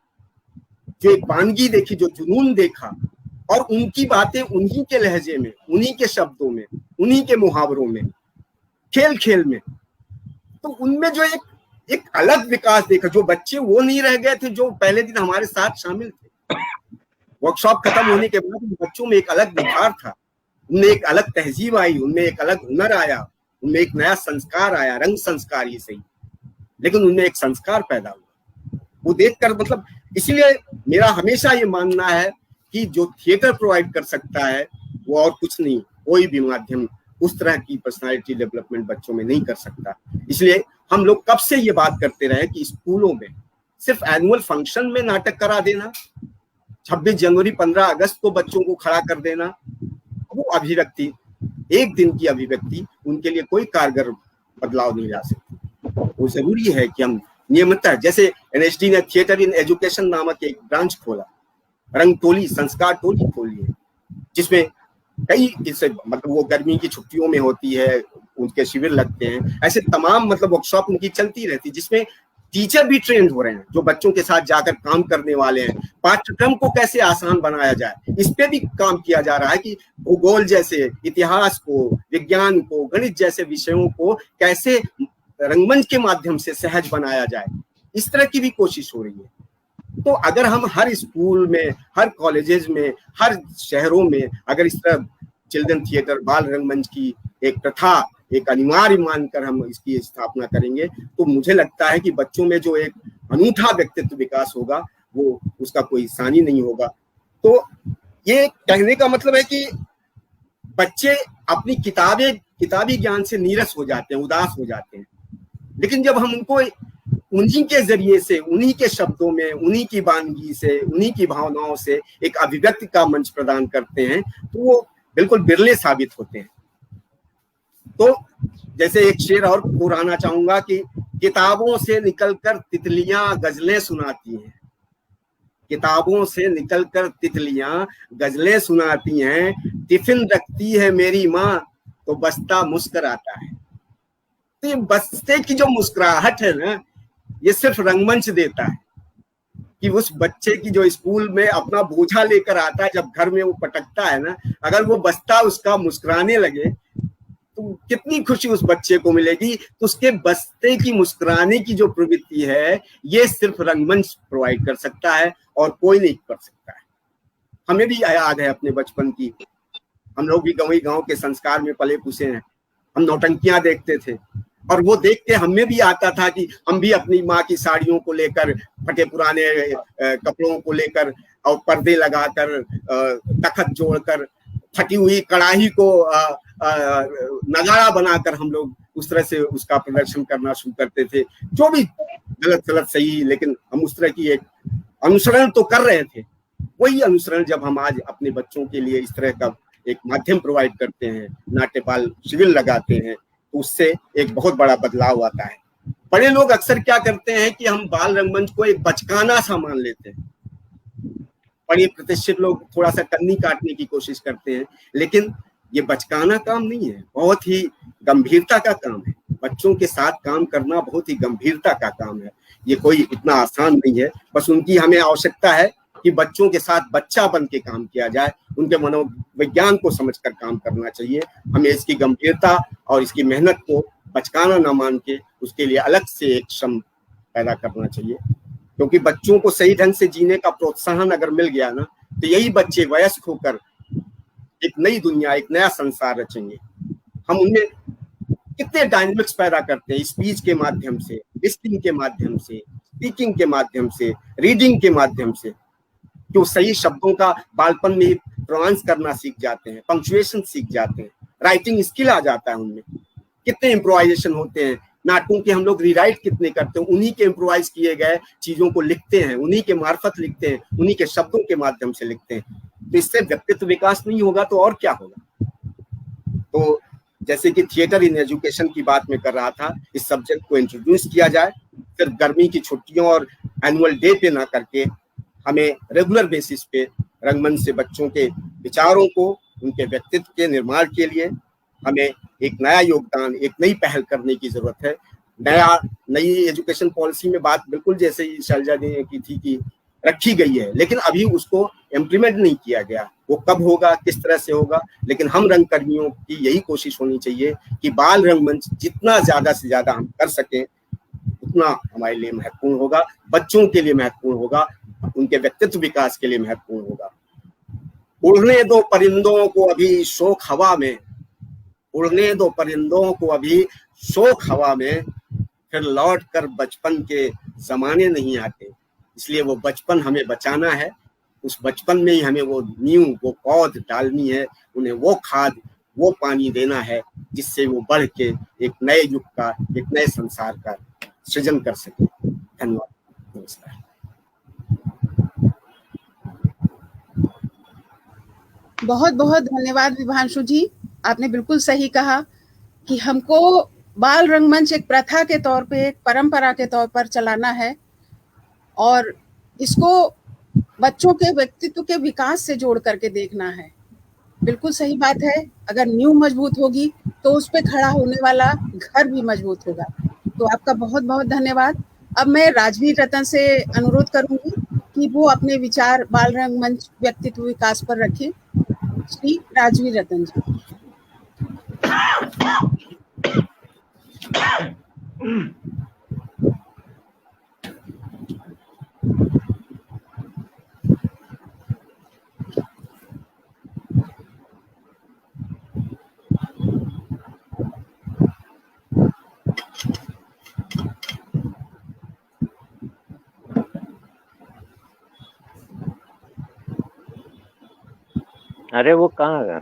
जो एक वानगी देखी, जो जुनून देखा, और उनकी बातें उन्हीं के लहजे में, उन्हीं के शब्दों में, उन्हीं के मुहावरों में, खेल खेल में, तो उनमें जो एक अलग विकास देखा। जो बच्चे वो नहीं रह गए थे जो पहले दिन हमारे साथ शामिल थे। वर्कशॉप खत्म होने के बाद बच्चों में एक अलग निखार था, उनमें एक अलग तहजीब आई, उनमें एक अलग हुनर आया, उनमें एक नया संस्कार आया, रंग संस्कार ही सही, लेकिन उनमें एक संस्कार पैदा हुआ। वो देखकर मतलब, इसलिए मेरा हमेशा ये मानना है कि जो थिएटर प्रोवाइड कर सकता है वो और कुछ नहीं, कोई भी माध्यम उस तरह की पर्सनालिटी डेवलपमेंट बच्चों में नहीं कर सकता। इसलिए हम लोग कब से ये बात करते रहे कि स्कूलों में सिर्फ एनुअल फंक्शन में नाटक करा देना, 26 जनवरी 15 अगस्त को बच्चों को खड़ा कर देना, वो अभिव्यक्ति, एक दिन की अभिव्यक्ति, उनके लिए कोई कारगर बदलाव नहीं ला सकती। वो जरूरी है कि हम नियमितता, जैसे NSD ने थिएटर इन एजुकेशन नामक एक ब्रांच खोला, रंग टोली, संस्कार टोली खोली है, जिसमें कई इससे मतलब वो गर्मी की छुट्टियों में होती है, उनके शिविर लगते हैं, ऐसे तमाम मतलब वर्कशॉप उनकी चलती रहती, जिसमें टीचर भी ट्रेंड हो रहे हैं जो बच्चों के साथ जाकर काम करने वाले हैं। पाठ्यक्रम को कैसे आसान बनाया जाए, इस पे भी काम किया जा रहा है कि भूगोल जैसे, इतिहास को, विज्ञान को, गणित जैसे विषयों को कैसे रंगमंच के माध्यम से सहज बनाया जाए, इस तरह की भी कोशिश हो रही है। तो अगर हम हर स्कूल में, हर कॉलेजेस में, हर शहरों में अगर इस तरह चिल्ड्रन थिएटर, बाल रंगमंच की एक प्रथा, एक अनिवार्य मानकर हम इसकी स्थापना करेंगे, तो मुझे लगता है कि बच्चों में जो एक अनूठा व्यक्तित्व विकास होगा वो उसका कोई सानी नहीं होगा। तो ये कहने का मतलब है कि बच्चे अपनी किताबी ज्ञान से नीरस हो जाते हैं, उदास हो जाते हैं। लेकिन जब हम उनको उन्हीं के जरिए से, उन्हीं के शब्दों में, उन्हीं की वानगी से, उन्हीं की भावनाओं से एक अभिव्यक्ति का मंच प्रदान करते हैं तो वो बिल्कुल बिरले साबित होते हैं। तो जैसे एक शेर और दोहराना चाहूंगा कि किताबों से निकलकर तितलियां गजलें सुनाती हैं, किताबों से निकलकर तितलियां गजलें सुनाती हैं, टिफिन रखती है मेरी माँ तो बस्ता मुस्कुराता है। तो ये बस्ते की जो मुस्कुराहट है ना, ये सिर्फ रंगमंच देता है कि उस बच्चे की जो स्कूल में अपना बोझा लेकर आता है, जब घर में वो पटकता है ना, अगर वो बस्ता उसका मुस्कुराने लगे तो कितनी खुशी उस बच्चे को मिलेगी। तो उसके बस्ते की मुस्कुराने की जो प्रवृत्ति है, ये सिर्फ रंगमंच प्रोवाइड कर सकता है और कोई नहीं कर सकता है। हमें भी याद है अपने बचपन की, हम लोग भी गाँव के संस्कार में पले पुसे हैं। हम नौटंकियां देखते थे और वो देख के हमें भी आता था कि हम भी अपनी माँ की साड़ियों को लेकर, फटे पुराने कपड़ों को लेकर और पर्दे लगाकर, तखत जोड़कर, फटी हुई कड़ाही को नगाड़ा बनाकर हम लोग उस तरह से उसका प्रदर्शन करना शुरू करते थे। जो भी गलत सही, लेकिन हम उस तरह की एक अनुसरण तो कर रहे थे। वही अनुसरण जब हम आज अपने बच्चों के लिए इस तरह का एक माध्यम प्रोवाइड करते हैं, नाट्यपाल शिविर लगाते हैं, तो उससे एक बहुत बड़ा बदलाव आता है। बड़े लोग अक्सर क्या करते हैं कि हम बाल रंगमंच को एक बचकाना सा मान लेते हैं। बड़े प्रतिष्ठित लोग थोड़ा सा कन्नी काटने की कोशिश करते हैं, लेकिन ये बचकाना काम नहीं है, बहुत ही गंभीरता का काम है। बच्चों के साथ काम करना बहुत ही गंभीरता का काम है। ये कोई इतना आसान नहीं है। बस उनकी हमें आवश्यकता है कि बच्चों के साथ बच्चा बन के काम किया जाए, उनके मनोविज्ञान को समझकर काम करना चाहिए। हमें इसकी गंभीरता और इसकी मेहनत को बचकाना ना मान के उसके लिए अलग से एक श्रम पैदा करना चाहिए। क्योंकि बच्चों को सही ढंग से जीने का प्रोत्साहन अगर मिल गया ना, तो यही बच्चे वयस्क होकर एक नई दुनिया, एक नया संसार रचेंगे। हम उनमें कितने डायनेमिक्स पैदा करते हैं, स्पीच के माध्यम से, लिस्निंग के माध्यम से, स्पीकिंग के माध्यम से, रीडिंग के माध्यम से, जो सही शब्दों का बालपन में प्रोनाउंस करना सीख जाते हैं, पंक्चुएशन सीख जाते हैं, राइटिंग स्किल आ जाता है उनमें। कितने इम्प्रोवाइजेशन होते हैं, नाटकों के हम लोग रीराइट कितने करते हैं, उन्हीं के इम्प्रोवाइज किए गए चीजों को लिखते हैं, उन्हीं के मार्फत लिखते हैं, उन्हीं के शब्दों के माध्यम से लिखते हैं। तो इससे व्यक्तित्व विकास नहीं होगा तो और क्या होगा। तो जैसे कि थिएटर इन एजुकेशन की बात मैं कर रहा था, इस सब्जेक्ट को इंट्रोड्यूस किया जाए, सिर्फ गर्मी की छुट्टियों और एनुअल डे पे ना करके हमें रेगुलर बेसिस पे रंगमंच से बच्चों के विचारों को, उनके व्यक्तित्व के निर्माण के लिए हमें एक नया योगदान, एक नई पहल करने की जरूरत है। नई एजुकेशन पॉलिसी में बात बिल्कुल जैसे ही शैलजा जी ने की थी कि रखी गई है, लेकिन अभी उसको इम्प्लीमेंट नहीं किया गया। वो कब होगा, किस तरह से होगा, लेकिन हम रंगकर्मियों की यही कोशिश होनी चाहिए कि बाल रंगमंच जितना ज्यादा से ज्यादा हम कर सकें उतना हमारे लिए महत्वपूर्ण होगा, बच्चों के लिए महत्वपूर्ण होगा, उनके व्यक्तित्व विकास के लिए महत्वपूर्ण होगा। उड़ने दो परिंदों को अभी शोक हवा में, उड़ने दो परिंदों को अभी शोक हवा में, फिर लौट कर बचपन के जमाने नहीं आते। इसलिए वो बचपन हमें बचाना है, उस बचपन में ही हमें वो नींव, वो पौध डालनी है, उन्हें वो खाद, वो पानी देना है जिससे वो बढ़ के एक नए युग का, एक नए संसार का सृजन कर सके। धन्यवाद, नमस्कार। बहुत बहुत धन्यवाद विभांशु जी, आपने बिल्कुल सही कहा कि हमको बाल रंगमंच एक प्रथा के तौर पे, एक परंपरा के तौर पर चलाना है और इसको बच्चों के व्यक्तित्व के विकास से जोड़ करके देखना है। बिल्कुल सही बात है, अगर नींव मजबूत होगी तो उस पे खड़ा होने वाला घर भी मजबूत होगा। तो आपका बहुत बहुत धन्यवाद। अब मैं राजवीर रतन से अनुरोध करूंगी कि वो अपने विचार बाल रंगमंच व्यक्तित्व विकास पर रखें। श्री राजवीर रतन जी। अरे वो कहाँ गया?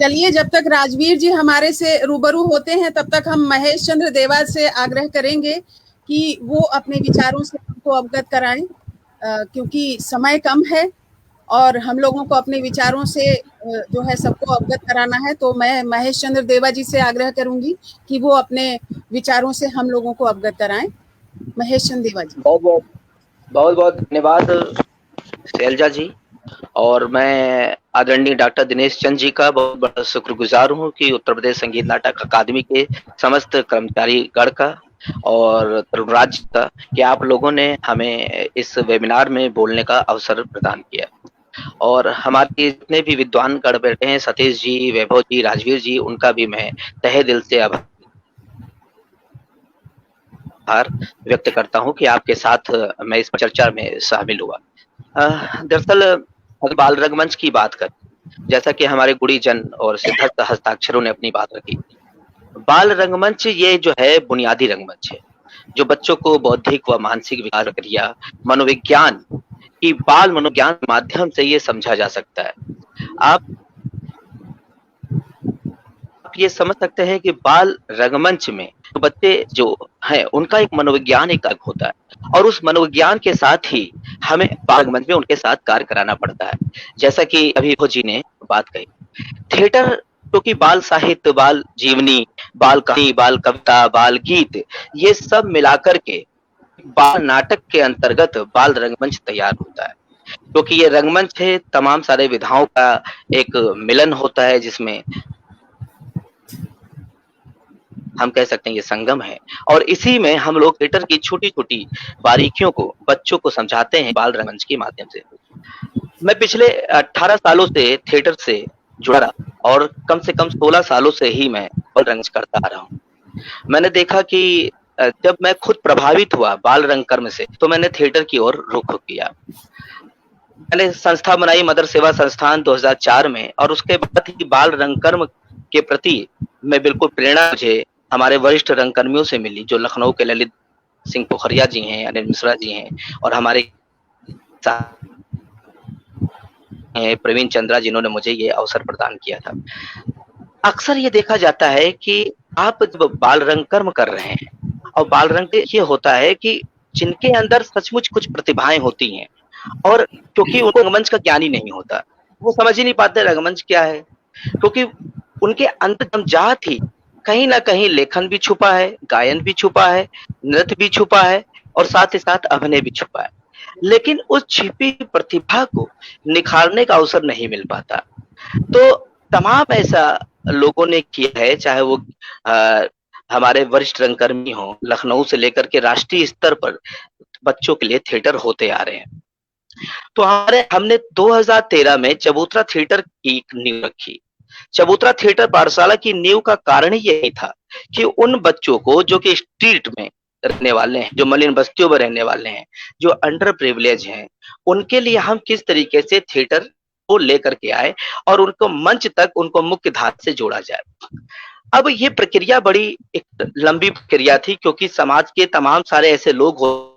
चलिए, जब तक राजवीर जी हमारे से रूबरू होते हैं तब तक हम महेश चंद्र देवा से आग्रह करेंगे कि वो अपने विचारों से हमको अवगत कराएं, क्योंकि समय कम है और हम लोगों को अपने विचारों से जो है सबको अवगत कराना है। तो मैं महेश चंद्र देवा जी से आग्रह करूंगी कि वो अपने विचारों से हम लोगों को अवगत कराएं। महेश चंद्र देवा जी। बहुत बहुत धन्यवाद शैलजा जी। और मैं आदरणीय डॉक्टर दिनेश चंद जी का बहुत बड़ा शुक्रगुजार हूँ कि उत्तर प्रदेश संगीत नाटक अकादमी के समस्त कर्मचारी गण का और तरुणराज का कि आप लोगों ने हमें इस वेबिनार में बोलने का अवसर प्रदान किया। और हमारे जितने भी विद्वान गण बैठे हैं, सतीश जी, वैभव जी, राजवीर जी, उनका भी मैं तहे दिल से आभार व्यक्त करता हूं कि आपके साथ मैं इस चर्चा में शामिल हुआ। दरअसल अगर बाल रंगमंच की बात करें, जैसा कि हमारे गुड़ीजन और सिद्धार्थ हस्ताक्षरों ने अपनी बात रखी, बाल रंगमंच ये जो है बुनियादी रंगमंच है जो बच्चों को बौद्धिक व मानसिक विकास प्रक्रिया, मनोविज्ञान की बाल मनोविज्ञान के माध्यम से ये समझा जा सकता है। आप ये समझ सकते हैं कि बाल रंगमंच में तो बच्चे जो हैं उनका एक मनोविज्ञान एक अलग होता है और उस मनोविज्ञान के साथ ही हमें बाल रंगमंच में उनके साथ कार्य कराना पड़ता है। जैसा कि अभी जी ने बात कही, थिएटर क्योंकि बाल साहित्य, बाल जीवनी, बाल कहानी, बाल कविता, बाल गीत, ये सब मिलाकर के बाल नाटक के अंतर्गत बाल रंगमंच तैयार होता है। क्योंकि ये रंगमंच है, तमाम सारे विधाओं का एक मिलन होता है जिसमें हम कह सकते हैं ये संगम है और इसी में हम लोग थिएटर की छोटी-छोटी बारीकियों को बच्चों को समझाते हैं बाल रंगमंच के माध्यम से। मैं पिछले 18 सालों से थिएटर से जुड़ा रहा और कम से कम 16 सालों से ही मैं बाल रंगमंच करता आ रहा हूँ। मैंने देखा कि जब मैं खुद प्रभावित हुआ बाल रंगकर्म से तो मैंने थिएटर की ओर रुख किया। मैंने संस्था बनाई मदर सेवा संस्थान 2004 में और उसके बाद ही बाल रंगकर्म के प्रति मैं बिल्कुल प्रेरणा मुझे हमारे वरिष्ठ रंगकर्मियों से मिली, जो लखनऊ के ललित सिंह पोखरिया जी हैं, अनिल मिश्रा जी हैं और हमारे प्रवीण चंद्रा जिन्होंने मुझे ये अवसर प्रदान किया था। अक्सर ये देखा जाता है कि आप जब बाल रंगकर्म कर रहे हैं और बाल रंग ये होता है कि जिनके अंदर सचमुच कुछ प्रतिभाएं होती हैं और क्योंकि उनको रंगमंच का ज्ञान ही नहीं होता, वो समझ ही नहीं पाते रंगमंच क्या है, क्योंकि उनके अंदर जमजात ही कहीं ना कहीं लेखन भी छुपा है, गायन भी छुपा है, नृत्य भी छुपा है और साथ ही साथ अभिनय भी छुपा है, लेकिन उस छिपी प्रतिभा को निखारने का अवसर नहीं मिल पाता। तो तमाम ऐसा लोगों ने किया है, चाहे वो हमारे वरिष्ठ रंगकर्मी हो, लखनऊ से लेकर के राष्ट्रीय स्तर पर बच्चों के लिए थिएटर होते आ रहे हैं। तो हमने 2013 में चबूतरा थिएटर की नींव रखी। चबूतरा थिएटर पाठशाला की नींव का कारण ही यही था कि उन बच्चों को जो कि स्ट्रीट में रहने वाले हैं, जो मलिन बस्तियों में रहने वाले हैं, जो अंडर प्रिविलेज हैं, उनके लिए हम किस तरीके से थिएटर को लेकर के आए और उनको मंच तक, उनको मुख्य धारा से जोड़ा जाए। अब ये प्रक्रिया बड़ी एक लंबी प्रक्रिया थी क्योंकि समाज के तमाम सारे ऐसे लोग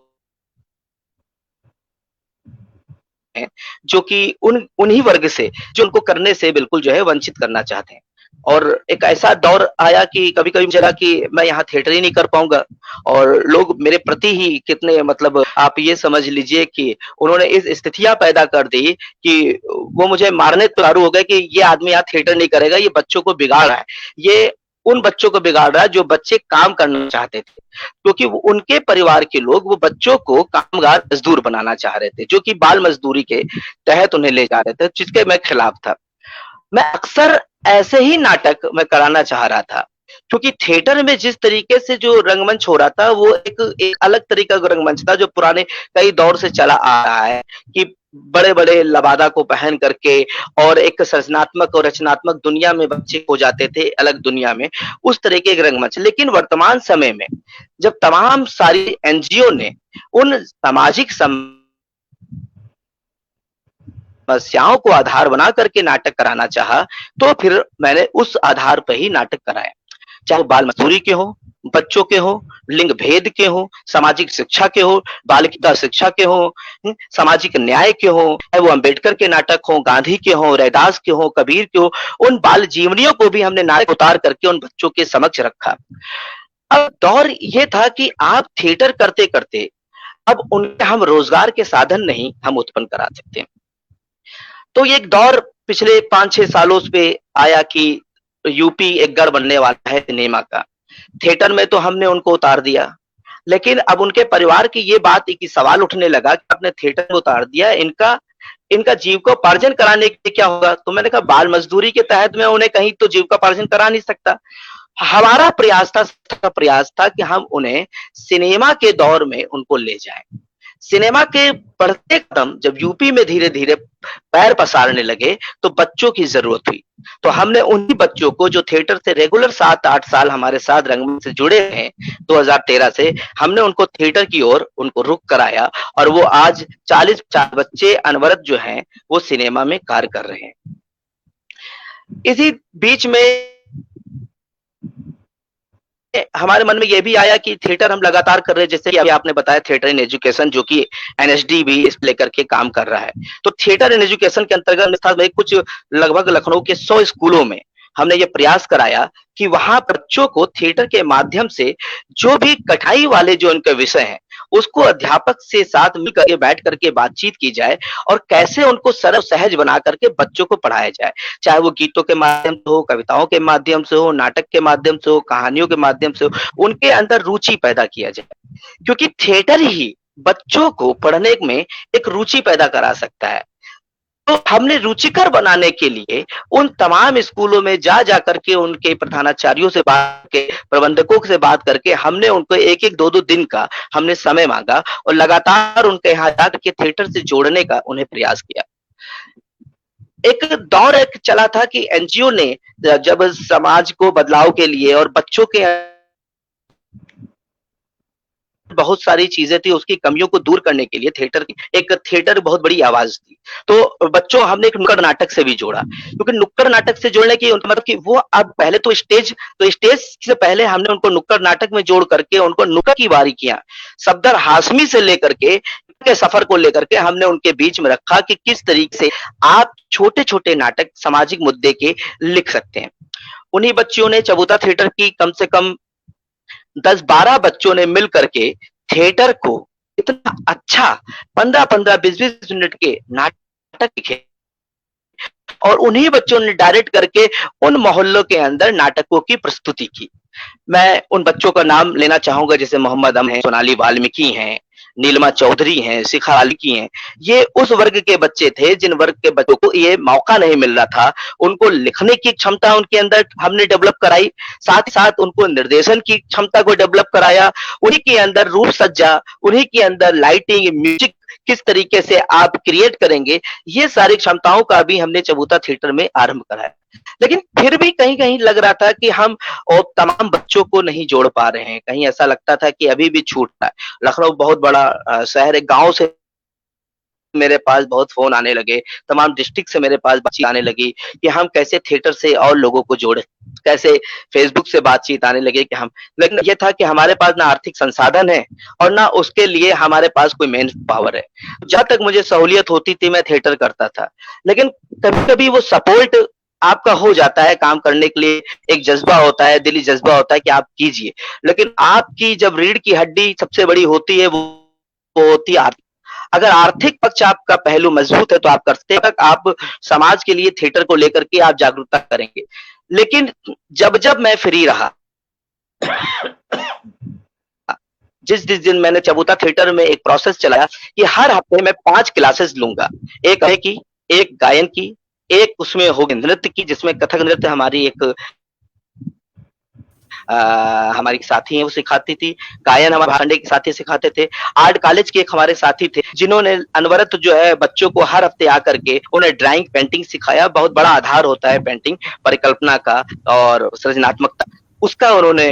हैं जो कि उन्हीं वर्ग से जो उनको करने से बिल्कुल जो है वंचित करना चाहते हैं। और एक ऐसा दौर आया कि कभी-कभी मुझे लगा कि मैं यहाँ थिएटर ही नहीं कर पाऊंगा और लोग मेरे प्रति ही कितने, मतलब आप ये समझ लीजिए कि उन्होंने इस स्थितियां पैदा कर दी कि वो मुझे मारने तुलारू हो गए कि ये आदमी यहाँ थिएटर नहीं करेगा, ये बच्चों को बिगाड़ रहा है, ये उन बच्चों को बिगाड़ रहा है जो बच्चे काम करना चाहते थे, क्योंकि उनके परिवार के लोग वो बच्चों को कामगार मजदूर बनाना चाह रहे थे, जो कि बाल मजदूरी के तहत उन्हें ले जा रहे थे, जिसके मैं खिलाफ था। मैं अक्सर ऐसे ही नाटक मैं कराना चाह रहा था क्योंकि थिएटर में जिस तरीके से जो रंगमंच हो रहा था वो एक अलग तरीका का रंगमंच था जो पुराने कई दौर से चला आ रहा है कि बड़े-बड़े लबादा को पहन करके और एक सृजनात्मक और रचनात्मक दुनिया में बच्चे हो जाते थे, अलग दुनिया में, उस तरीके के रंगमंच। लेकिन वर्तमान समय में जब तमाम सारी एनजीओ ने उन सामाजिक समस्याओं को आधार बना करके नाटक कराना चाहा, तो फिर मैंने उस आधार पर ही नाटक कराए, चाहे वो बाल मजदूरी के हो, बच्चों के हो, लिंग भेद के हो, सामाजिक शिक्षा के हो, बालिका शिक्षा के हो, सामाजिक न्याय के हो, चाहे वो अंबेडकर के नाटक हो, गांधी के हो, रैदास के हो, कबीर के हो, उन बाल जीवनियों को भी हमने नाटक उतार करके उन बच्चों के समक्ष रखा। अब दौर ये था कि आप थिएटर करते करते अब उनके हम रोजगार के साधन नहीं हम उत्पन्न करा सकते। तो ये एक दौर पिछले 5-6 सालों पे आया कि यूपी एक गढ़ बनने वाला है सिनेमा का। थिएटर में तो हमने उनको उतार दिया, लेकिन अब उनके परिवार की ये बात कि सवाल उठने लगा कि आपने थिएटर में उतार दिया, इनका जीविकोपार्जन कराने के लिए क्या होगा? तो मैंने कहा बाल मजदूरी के तहत मैं उन्हें कहीं तो जीविकोपार्जन करा नहीं सकता। हमारा प्रयास था कि हम उन्हें सिनेमा के दौर में उनको ले जाएं। सिनेमा के बढ़ते कदम जब यूपी में धीरे धीरे पैर पसारने लगे तो बच्चों की जरूरत हुई। तो हमने उन्हीं बच्चों को जो थिएटर से रेगुलर 7-8 साल हमारे साथ रंगमंच से जुड़े हैं 2013 से, हमने उनको थिएटर की ओर उनको रुख कराया और वो आज 40-50 बच्चे अनवरत जो हैं वो सिनेमा में कार्य कर रहे हैं। इसी बीच में हमारे मन में ये भी आया कि थिएटर हम लगातार कर रहे हैं, जैसे कि अभी आपने बताया थिएटर इन एजुकेशन, जो कि एनएसडी भी इस लेकर के काम कर रहा है। तो थिएटर इन एजुकेशन के अंतर्गत कुछ लगभग लखनऊ के 100 स्कूलों में हमने ये प्रयास कराया कि वहां बच्चों को थिएटर के माध्यम से जो भी कठिनाई वाले जो उनके विषय हैं उसको अध्यापक से साथ मिलकर के बैठ करके बातचीत की जाए और कैसे उनको सरल सहज बना करके बच्चों को पढ़ाया जाए, चाहे वो गीतों के माध्यम से हो, कविताओं के माध्यम से हो, नाटक के माध्यम से हो, कहानियों के माध्यम से हो, उनके अंदर रुचि पैदा किया जाए, क्योंकि थिएटर ही बच्चों को पढ़ने में एक रुचि पैदा करा सकता है। तो हमने रुचिकर बनाने के लिए उन तमाम स्कूलों में जा करके उनके प्रधानाचार्यों से बात के, प्रबंधकों से बात करके हमने उनको 1-1, 2-2 दिन का हमने समय मांगा और लगातार उनके यहाँ जाकर के थिएटर से जोड़ने का उन्हें प्रयास किया। एक दौर एक चला था कि एनजीओ ने जब समाज को बदलाव के लिए और बच्चों के बहुत सारी चीजें थी, उसकी कमियों को दूर करने के लिए थिएटर बहुत बड़ी आवाज थी। तो बच्चों हमने एक नुक्कड़ नाटक से भी जोड़ा, क्योंकि नुक्कड़ नाटक से जोड़ने की मतलब कि वो अब पहले तो स्टेज से पहले हमने उनको नुक्कड़ नाटक में जोड़ करके उनको नुक्कड़ की बारीकियां सफदर हाशमी से लेकर के सफर को लेकर के हमने उनके बीच में रखा कि किस तरीके से आप छोटे-छोटे नाटक सामाजिक मुद्दे के लिख सकते हैं। उन्हीं बच्चों ने चबूतरा थिएटर की कम से कम 10-12 बच्चों ने मिल करके थिएटर को इतना अच्छा 15-15, 20-20 मिनट के नाटक लिखे और उन्हीं बच्चों ने डायरेक्ट करके उन मोहल्लों के अंदर नाटकों की प्रस्तुति की। मैं उन बच्चों का नाम लेना चाहूंगा, जैसे मोहम्मद अम हैं, सोनाली वाल्मीकि हैं, नीलिमा चौधरी हैं, शिखा अली की हैं। ये उस वर्ग के बच्चे थे जिन वर्ग के बच्चों को ये मौका नहीं मिल रहा था। उनको लिखने की क्षमता उनके अंदर हमने डेवलप कराई, साथ ही साथ उनको निर्देशन की क्षमता को डेवलप कराया। उन्हीं के अंदर रूप सज्जा, उन्हीं के अंदर लाइटिंग, म्यूजिक किस तरीके से आप क्रिएट करेंगे, ये सारी क्षमताओं का भी हमने चबूतरा थिएटर में आरंभ कराया। लेकिन फिर भी कहीं-कहीं लग रहा था कि हम तमाम बच्चों को नहीं जोड़ पा रहे हैं। कहीं ऐसा लगता था कि अभी भी छूट रहा है। लखनऊ बहुत बड़ा शहर है, गाँव से मेरे पास बहुत फोन आने लगे, तमाम डिस्ट्रिक्ट से मेरे पास बातचीत आने लगी कि हम कैसे थिएटर से और लोगों को जोड़ें, कैसे फेसबुक से बातचीत आने लगे कि हम, लेकिन ये था कि हमारे पास ना आर्थिक संसाधन है और ना उसके लिए हमारे पास कोई मेन पावर है। जहाँ तक मुझे सहूलियत होती थी मैं थिएटर करता था, लेकिन कभी-कभी वो सपोर्ट आपका हो जाता है काम करने के लिए, एक जज्बा होता है, दिली जज्बा होता है कि आप कीजिए, लेकिन आपकी जब रीढ़ की हड्डी सबसे बड़ी होती है वो होती है आर्थिक। अगर आर्थिक पक्ष आपका पहलू मजबूत है तो आप करते तक आप समाज के लिए थिएटर को लेकर के आप जागरूकता करेंगे। लेकिन जब मैं फ्री रहा जिस दिन मैंने चबूतरा थिएटर में एक प्रोसेस चलाया कि हर हफ्ते में 5 क्लासेस लूंगा, एक गायन की, एक गायन की, एक उसमें होगी नृत्य की, जिसमें कथक नृत्य हमारी एक हमारी साथी है वो सिखाती थी, गायन हमारे भांडे के साथी सिखाते थे, आर्ट कॉलेज के एक हमारे साथी थे जिन्होंने अनवरत जो है बच्चों को हर हफ्ते आकर के उन्हें ड्राइंग पेंटिंग सिखाया। बहुत बड़ा आधार होता है पेंटिंग, परिकल्पना का और सृजनात्मकता, उसका उन्होंने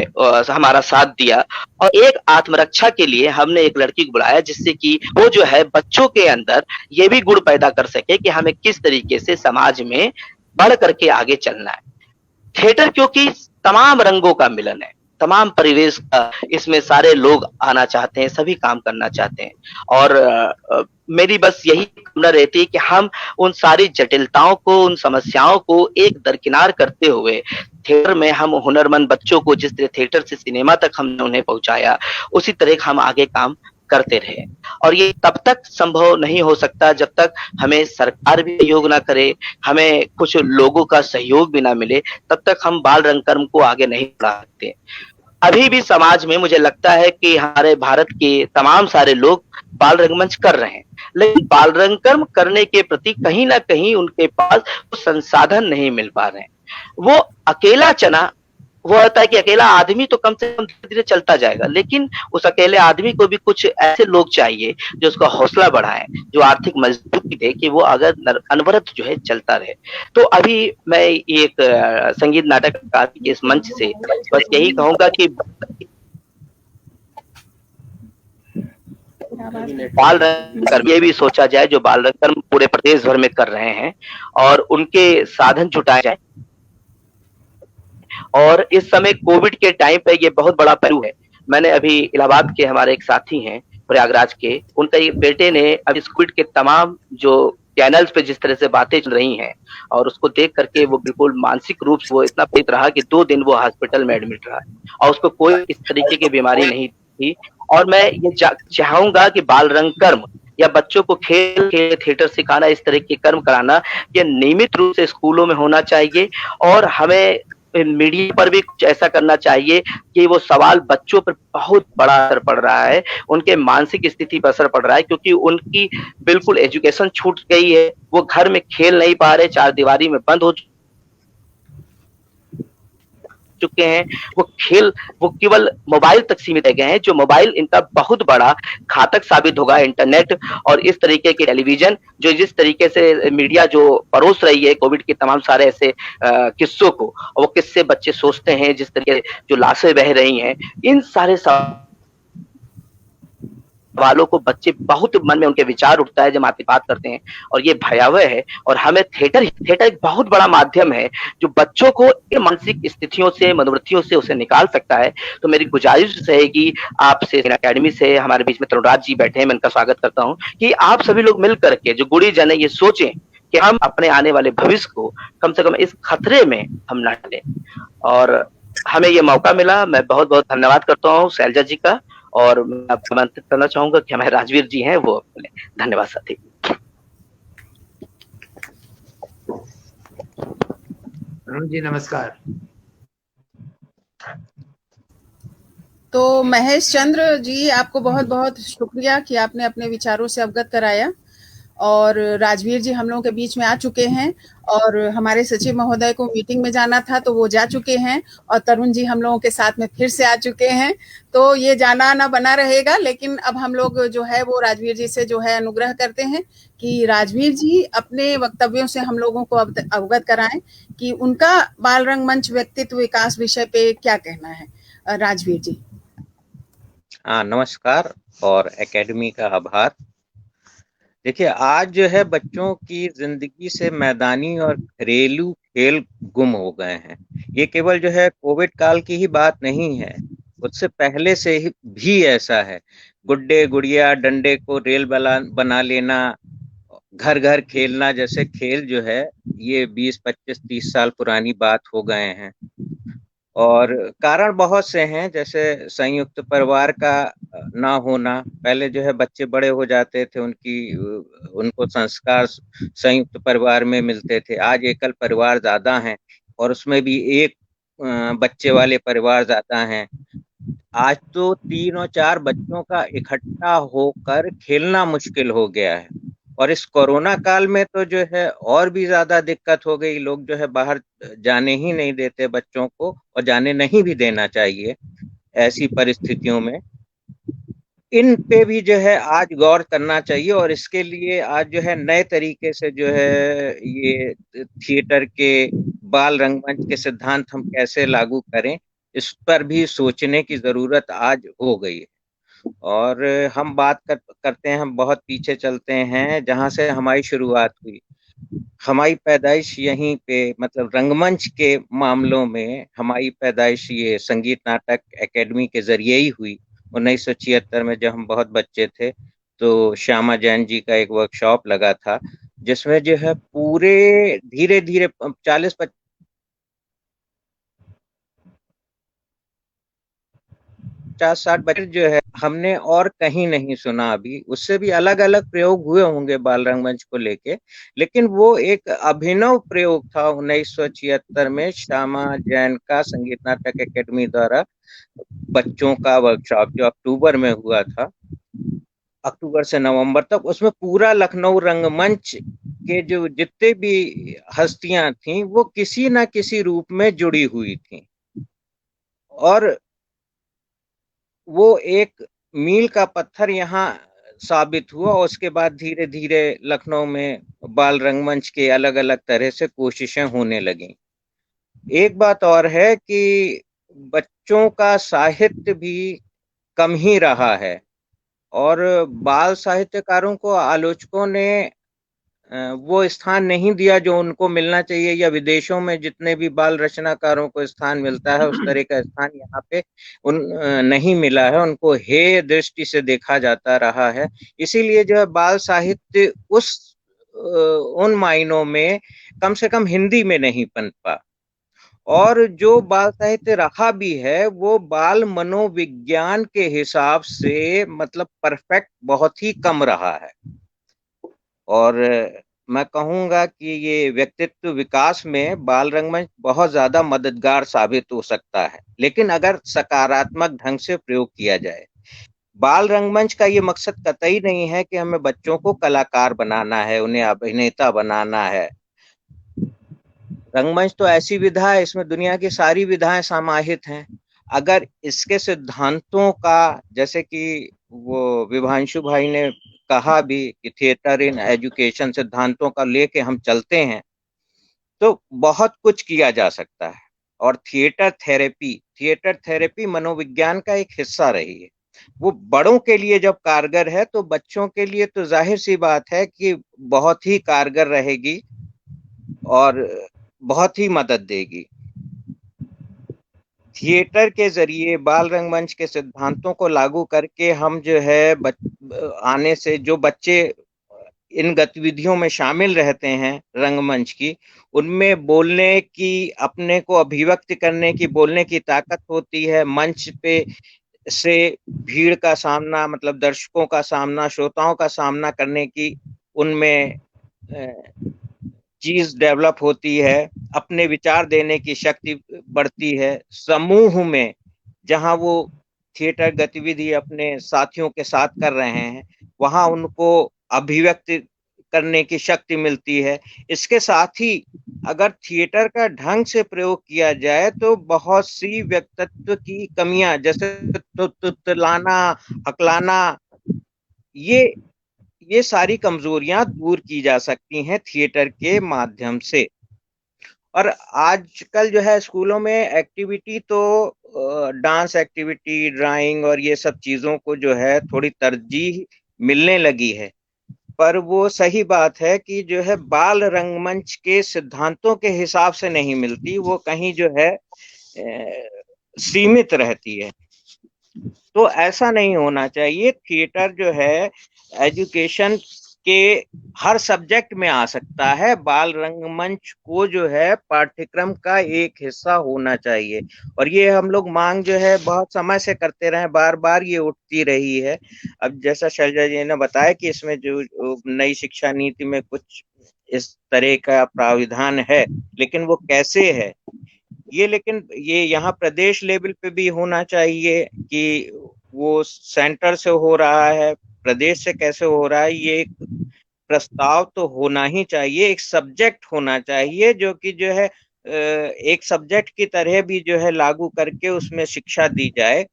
हमारा साथ दिया। और एक आत्मरक्षा के लिए हमने एक लड़की को बुलाया जिससे कि वो जो है बच्चों के अंदर ये भी गुण पैदा कर सके कि हमें किस तरीके से समाज में बढ़ करके आगे चलना है। थिएटर क्योंकि तमाम रंगों का मिलन है, तमाम परिवेश का इसमें सारे लोग आना चाहते हैं, सभी काम करना चाहते हैं। और मेरी बस यही कामना रहती है कि हम उन सारी जटिलताओं को, उन समस्याओं को एक दरकिनार करते हुए थिएटर में हम हुनरमंद बच्चों को जिस तरह थिएटर से सिनेमा तक हमने उन्हें पहुंचाया, उसी तरह हम आगे काम करते रहे। और ये तब तक संभव नहीं हो सकता जब तक हमें सरकार भी सहयोग ना करे, हमें कुछ लोगों का सहयोग भी ना मिले, तब तक हम बाल रंगकर्म को आगे नहीं बढ़ा सकते। अभी भी समाज में मुझे लगता है कि हमारे भारत के तमाम सारे लोग बाल रंगमंच कर रहे हैं, लेकिन बाल रंगकर्म करने के प्रति कहीं ना कहीं उनके पास संसाधन नहीं मिल पा रहे हैं। वो अकेला चना, वो होता है कि अकेला आदमी तो कम से कम धीरे-धीरे चलता जाएगा, लेकिन उस अकेले आदमी को भी कुछ ऐसे लोग चाहिए जो उसका हौसला बढ़ाएं, जो आर्थिक मजबूती दे कि वो अगर अनवरत जो है चलता रहे। तो अभी मैं एक संगीत नाटक अकादमी के इस मंच से बस यही कहूंगा कि बाल रंगकर्म ये भी सोचा जाए जो बाल रंगकर्म पूरे प्रदेश भर में कर रहे हैं और उनके साधन जुटाए जाए। और इस समय कोविड के टाइम पे ये बहुत बड़ा पहलू है। मैंने अभी इलाहाबाद के हमारे एक साथी हैं प्रयागराज के, उनका एक बेटे ने अभी कोविड के तमाम जो चैनल्स पे जिस तरह से बातें चल रही हैं और उसको देख करके वो बिल्कुल मानसिक रूप से वो इतना पीड़ित रहा कि 2 दिन वो हॉस्पिटल में एडमिट रहा और उसको कोई इस तरीके की बीमारी नहीं थी। और मैं ये चाहूंगा कि बाल रंगकर्म या बच्चों को खेल के थिएटर सिखाना, इस तरह के कर्म कराना, ये नियमित रूप से स्कूलों में होना चाहिए। और हमें मीडिया पर भी कुछ ऐसा करना चाहिए कि वो सवाल बच्चों पर बहुत बड़ा असर पड़ रहा है, उनके मानसिक स्थिति पर असर पड़ रहा है, क्योंकि उनकी बिल्कुल एजुकेशन छूट गई है, वो घर में खेल नहीं पा रहे, 4 दीवारी में बंद हो चुके हैं। वो केवल मोबाइल तक सीमित रह गए हैं, जो मोबाइल इनका बहुत बड़ा घातक साबित होगा। इंटरनेट और इस तरीके के टेलीविजन जो जिस तरीके से मीडिया जो परोस रही है कोविड के तमाम सारे ऐसे किस्सों को, वो किस्से बच्चे सोचते हैं, जिस तरीके जो लाशें बह रही हैं, इन सारे सवालों को बच्चे बहुत मन में उनके विचार उठता है जब आप बात करते हैं, और ये भयावह है। और हमें थिएटर एक बहुत बड़ा माध्यम है जो बच्चों को इन मानसिक स्थितियों से, मनोवृत्तियों से उसे निकाल सकता है। तो मेरी गुजारिश रहेगी आपसे, अकेडमी से हमारे बीच में तरुणराज जी बैठे हैं, मैं उनका स्वागत करता हूँ, कि आप सभी लोग मिल करके जो गुड़ी जन है ये सोचें कि हम अपने आने वाले भविष्य को कम से कम इस खतरे में हम न डालें। और हमें ये मौका मिला, मैं बहुत बहुत धन्यवाद करता हूँ शैलजा जी का, और मैं आपको आमंत्रित करना चाहूंगा कि हमारे राजवीर जी हैं वो बोले। धन्यवाद साथी। अरुण जी नमस्कार। तो महेश चंद्र जी, आपको बहुत बहुत शुक्रिया कि आपने अपने विचारों से अवगत कराया। और राजवीर जी हम लोगों के बीच में आ चुके हैं, और हमारे सचिव महोदय को मीटिंग में जाना था तो वो जा चुके हैं, और तरुण जी हम लोगों के साथ में फिर से आ चुके हैं। तो ये जाना आना बना रहेगा, लेकिन अब हम लोग जो है वो राजवीर जी से जो है अनुग्रह करते हैं कि राजवीर जी अपने वक्तव्यों से हम लोगों को अवगत कराएं कि उनका बाल रंगमंच व्यक्तित्व विकास विषय पे क्या कहना है। राजवीर जी। नमस्कार और एकेडमी का आभार। देखिए, आज जो है बच्चों की जिंदगी से मैदानी और घरेलू खेल गुम हो गए हैं। ये केवल जो है कोविड काल की ही बात नहीं है, उससे पहले से ही भी ऐसा है। गुड्डे गुड़िया, डंडे को रेल बना लेना, घर घर खेलना जैसे खेल जो है ये 20, 25, 30 साल पुरानी बात हो गए हैं। और कारण बहुत से हैं, जैसे संयुक्त परिवार का ना होना। पहले जो है बच्चे बड़े हो जाते थे, उनको संस्कार संयुक्त परिवार में मिलते थे। आज एकल परिवार ज्यादा हैं और उसमें भी एक बच्चे वाले परिवार ज्यादा हैं। आज तो 3 और 4 बच्चों का इकट्ठा होकर खेलना मुश्किल हो गया है। और इस कोरोना काल में तो जो है और भी ज्यादा दिक्कत हो गई। लोग जो है बाहर जाने ही नहीं देते बच्चों को, और जाने नहीं भी देना चाहिए ऐसी परिस्थितियों में। इन पे भी जो है आज गौर करना चाहिए, और इसके लिए आज जो है नए तरीके से जो है ये थिएटर के बाल रंगमंच के सिद्धांत हम कैसे लागू करें, इस पर भी सोचने की जरूरत आज हो गई है। और हम बात करते हैं, हम बहुत पीछे चलते हैं जहां से हमारी शुरुआत हुई। हमारी पैदाइश यहीं पे, मतलब रंगमंच के मामलों में हमारी पैदाइश ये संगीत नाटक एकेडमी के जरिए ही हुई। 1976 में जब हम बहुत बच्चे थे तो श्यामा जैन जी का एक वर्कशॉप लगा था, जिसमें जो है पूरे धीरे धीरे 40-50-60 बच्चे जो है हमने और कहीं नहीं सुना अभी। उससे भी अलग अलग प्रयोग हुए होंगे बाल रंगमंच को लेके, लेकिन वो एक अभिनव प्रयोग था 1976 में श्यामा जैन का संगीत नाटक एकेडमी द्वारा बच्चों का वर्कशॉप, जो अक्टूबर में हुआ था, अक्टूबर से नवंबर तक। उसमें पूरा लखनऊ रंगमंच के जो जितने भी हस्तियां थीं वो किसी ना किसी रूप में जुड़ी हुई थीं, और वो एक मील का पत्थर यहाँ साबित हुआ। उसके बाद धीरे धीरे लखनऊ में बाल रंगमंच के अलग अलग तरह से कोशिशें होने लगी। एक बात और है कि बच्चों का साहित्य भी कम ही रहा है, और बाल साहित्यकारों को आलोचकों ने वो स्थान नहीं दिया जो उनको मिलना चाहिए, या विदेशों में जितने भी बाल रचनाकारों को स्थान मिलता है उस तरह का स्थान यहाँ पे नहीं मिला है। उनको हेय दृष्टि से देखा जाता रहा है। इसीलिए जो है बाल साहित्य उन मायनों में कम से कम हिंदी में नहीं पनपा, और जो बाल साहित्य रहा भी है वो बाल मनोविज्ञान के हिसाब से मतलब परफेक्ट बहुत ही कम रहा है। और मैं कहूंगा कि ये व्यक्तित्व विकास में बाल रंगमंच बहुत ज्यादा मददगार साबित हो सकता है, लेकिन अगर सकारात्मक ढंग से प्रयोग किया जाए। बाल रंगमंच का ये मकसद कतई नहीं है कि हमें बच्चों को कलाकार बनाना है, उन्हें अभिनेता बनाना है। रंगमंच तो ऐसी विधा है, इसमें दुनिया की सारी विधाएं समाहित हैं। अगर इसके सिद्धांतों का, जैसे कि वो विभांशु भाई ने कहा भी कि थिएटर इन एजुकेशन, सिद्धांतों का लेके हम चलते हैं तो बहुत कुछ किया जा सकता है। और थिएटर थेरेपी मनोविज्ञान का एक हिस्सा रही है। वो बड़ों के लिए जब कारगर है तो बच्चों के लिए तो जाहिर सी बात है कि बहुत ही कारगर रहेगी और बहुत ही मदद देगी। थिएटर के जरिए बाल रंगमंच के सिद्धांतों को लागू करके हम जो है आने से जो बच्चे इन गतिविधियों में शामिल रहते हैं रंगमंच की, उनमें बोलने की, अपने को अभिव्यक्त करने की, बोलने की ताकत होती है। मंच पे से भीड़ का सामना, मतलब दर्शकों का सामना, श्रोताओं का सामना करने की उनमें चीज डेवलप होती है। अपने विचार देने की शक्ति बढ़ती है। समूह में जहां वो थिएटर गतिविधि अपने साथियों के साथ कर रहे हैं वहां उनको अभिव्यक्त करने की शक्ति मिलती है। इसके साथ ही अगर थिएटर का ढंग से प्रयोग किया जाए तो बहुत सी व्यक्तित्व की कमियां, जैसे तुतलाना, हकलाना, ये सारी कमजोरियां दूर की जा सकती हैं थिएटर के माध्यम से। और आजकल जो है स्कूलों में एक्टिविटी तो डांस एक्टिविटी, ड्राइंग और ये सब चीजों को जो है थोड़ी तरजीह मिलने लगी है, पर वो सही बात है कि जो है बाल रंगमंच के सिद्धांतों के हिसाब से नहीं मिलती, वो कहीं जो है सीमित रहती है। तो ऐसा नहीं होना चाहिए। थिएटर जो है एजुकेशन के हर सब्जेक्ट में आ सकता है। बाल रंगमंच को जो है पाठ्यक्रम का एक हिस्सा होना चाहिए, और ये हम लोग मांग जो है बहुत समय से करते रहे, बार बार ये उठती रही है। अब जैसा शैलजा जी ने बताया कि इसमें जो नई शिक्षा नीति में कुछ इस तरह का प्राविधान है, लेकिन वो कैसे है ये, लेकिन ये यहाँ प्रदेश लेवल पे भी होना चाहिए कि वो सेंटर से हो रहा है, प्रदेश से कैसे हो रहा है, ये एक प्रस्ताव तो होना ही चाहिए। एक सब्जेक्ट होना चाहिए जो कि जो है एक सब्जेक्ट की तरह भी जो है लागू करके उसमें शिक्षा दी जाए,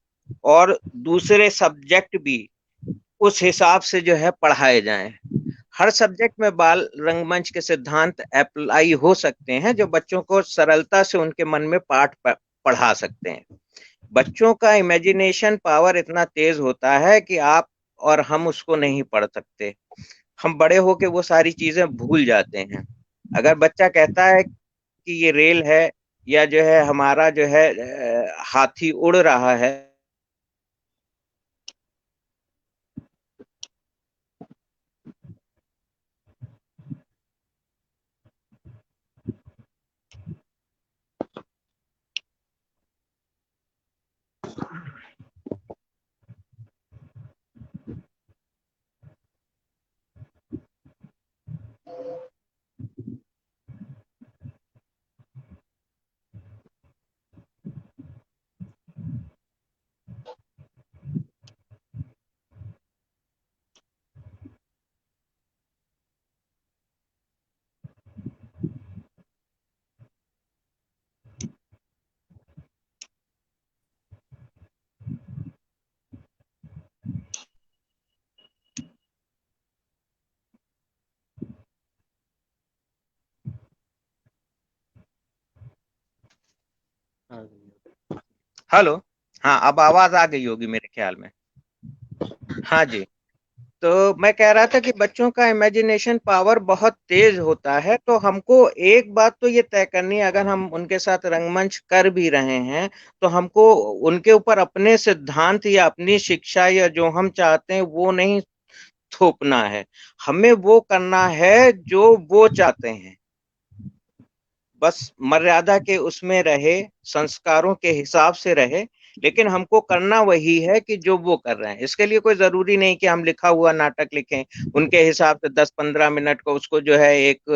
और दूसरे सब्जेक्ट भी उस हिसाब से जो है पढ़ाए जाएं। हर सब्जेक्ट में बाल रंगमंच के सिद्धांत अप्लाई हो सकते हैं जो बच्चों को सरलता से उनके मन में पाठ पढ़ा सकते हैं। बच्चों का इमेजिनेशन पावर इतना तेज होता है कि आप और हम उसको नहीं पढ़ सकते। हम बड़े होके वो सारी चीजें भूल जाते हैं। अगर बच्चा कहता है कि ये रेल है या जो है हमारा जो है हाथी उड़ रहा है, हेलो, हाँ अब आवाज आ गई होगी मेरे ख्याल में। हाँ जी, तो मैं कह रहा था कि बच्चों का इमेजिनेशन पावर बहुत तेज होता है, तो हमको एक बात तो ये तय करनी है, अगर हम उनके साथ रंगमंच कर भी रहे हैं तो हमको उनके ऊपर अपने सिद्धांत या अपनी शिक्षा या जो हम चाहते हैं वो नहीं थोपना है, हमें वो करना है जो वो चाहते हैं। बस मर्यादा के उसमें रहे, संस्कारों के हिसाब से रहे, लेकिन हमको करना वही है कि जो वो कर रहे हैं। इसके लिए कोई जरूरी नहीं कि हम लिखा हुआ नाटक लिखें, उनके हिसाब से 10-15 मिनट को उसको जो है एक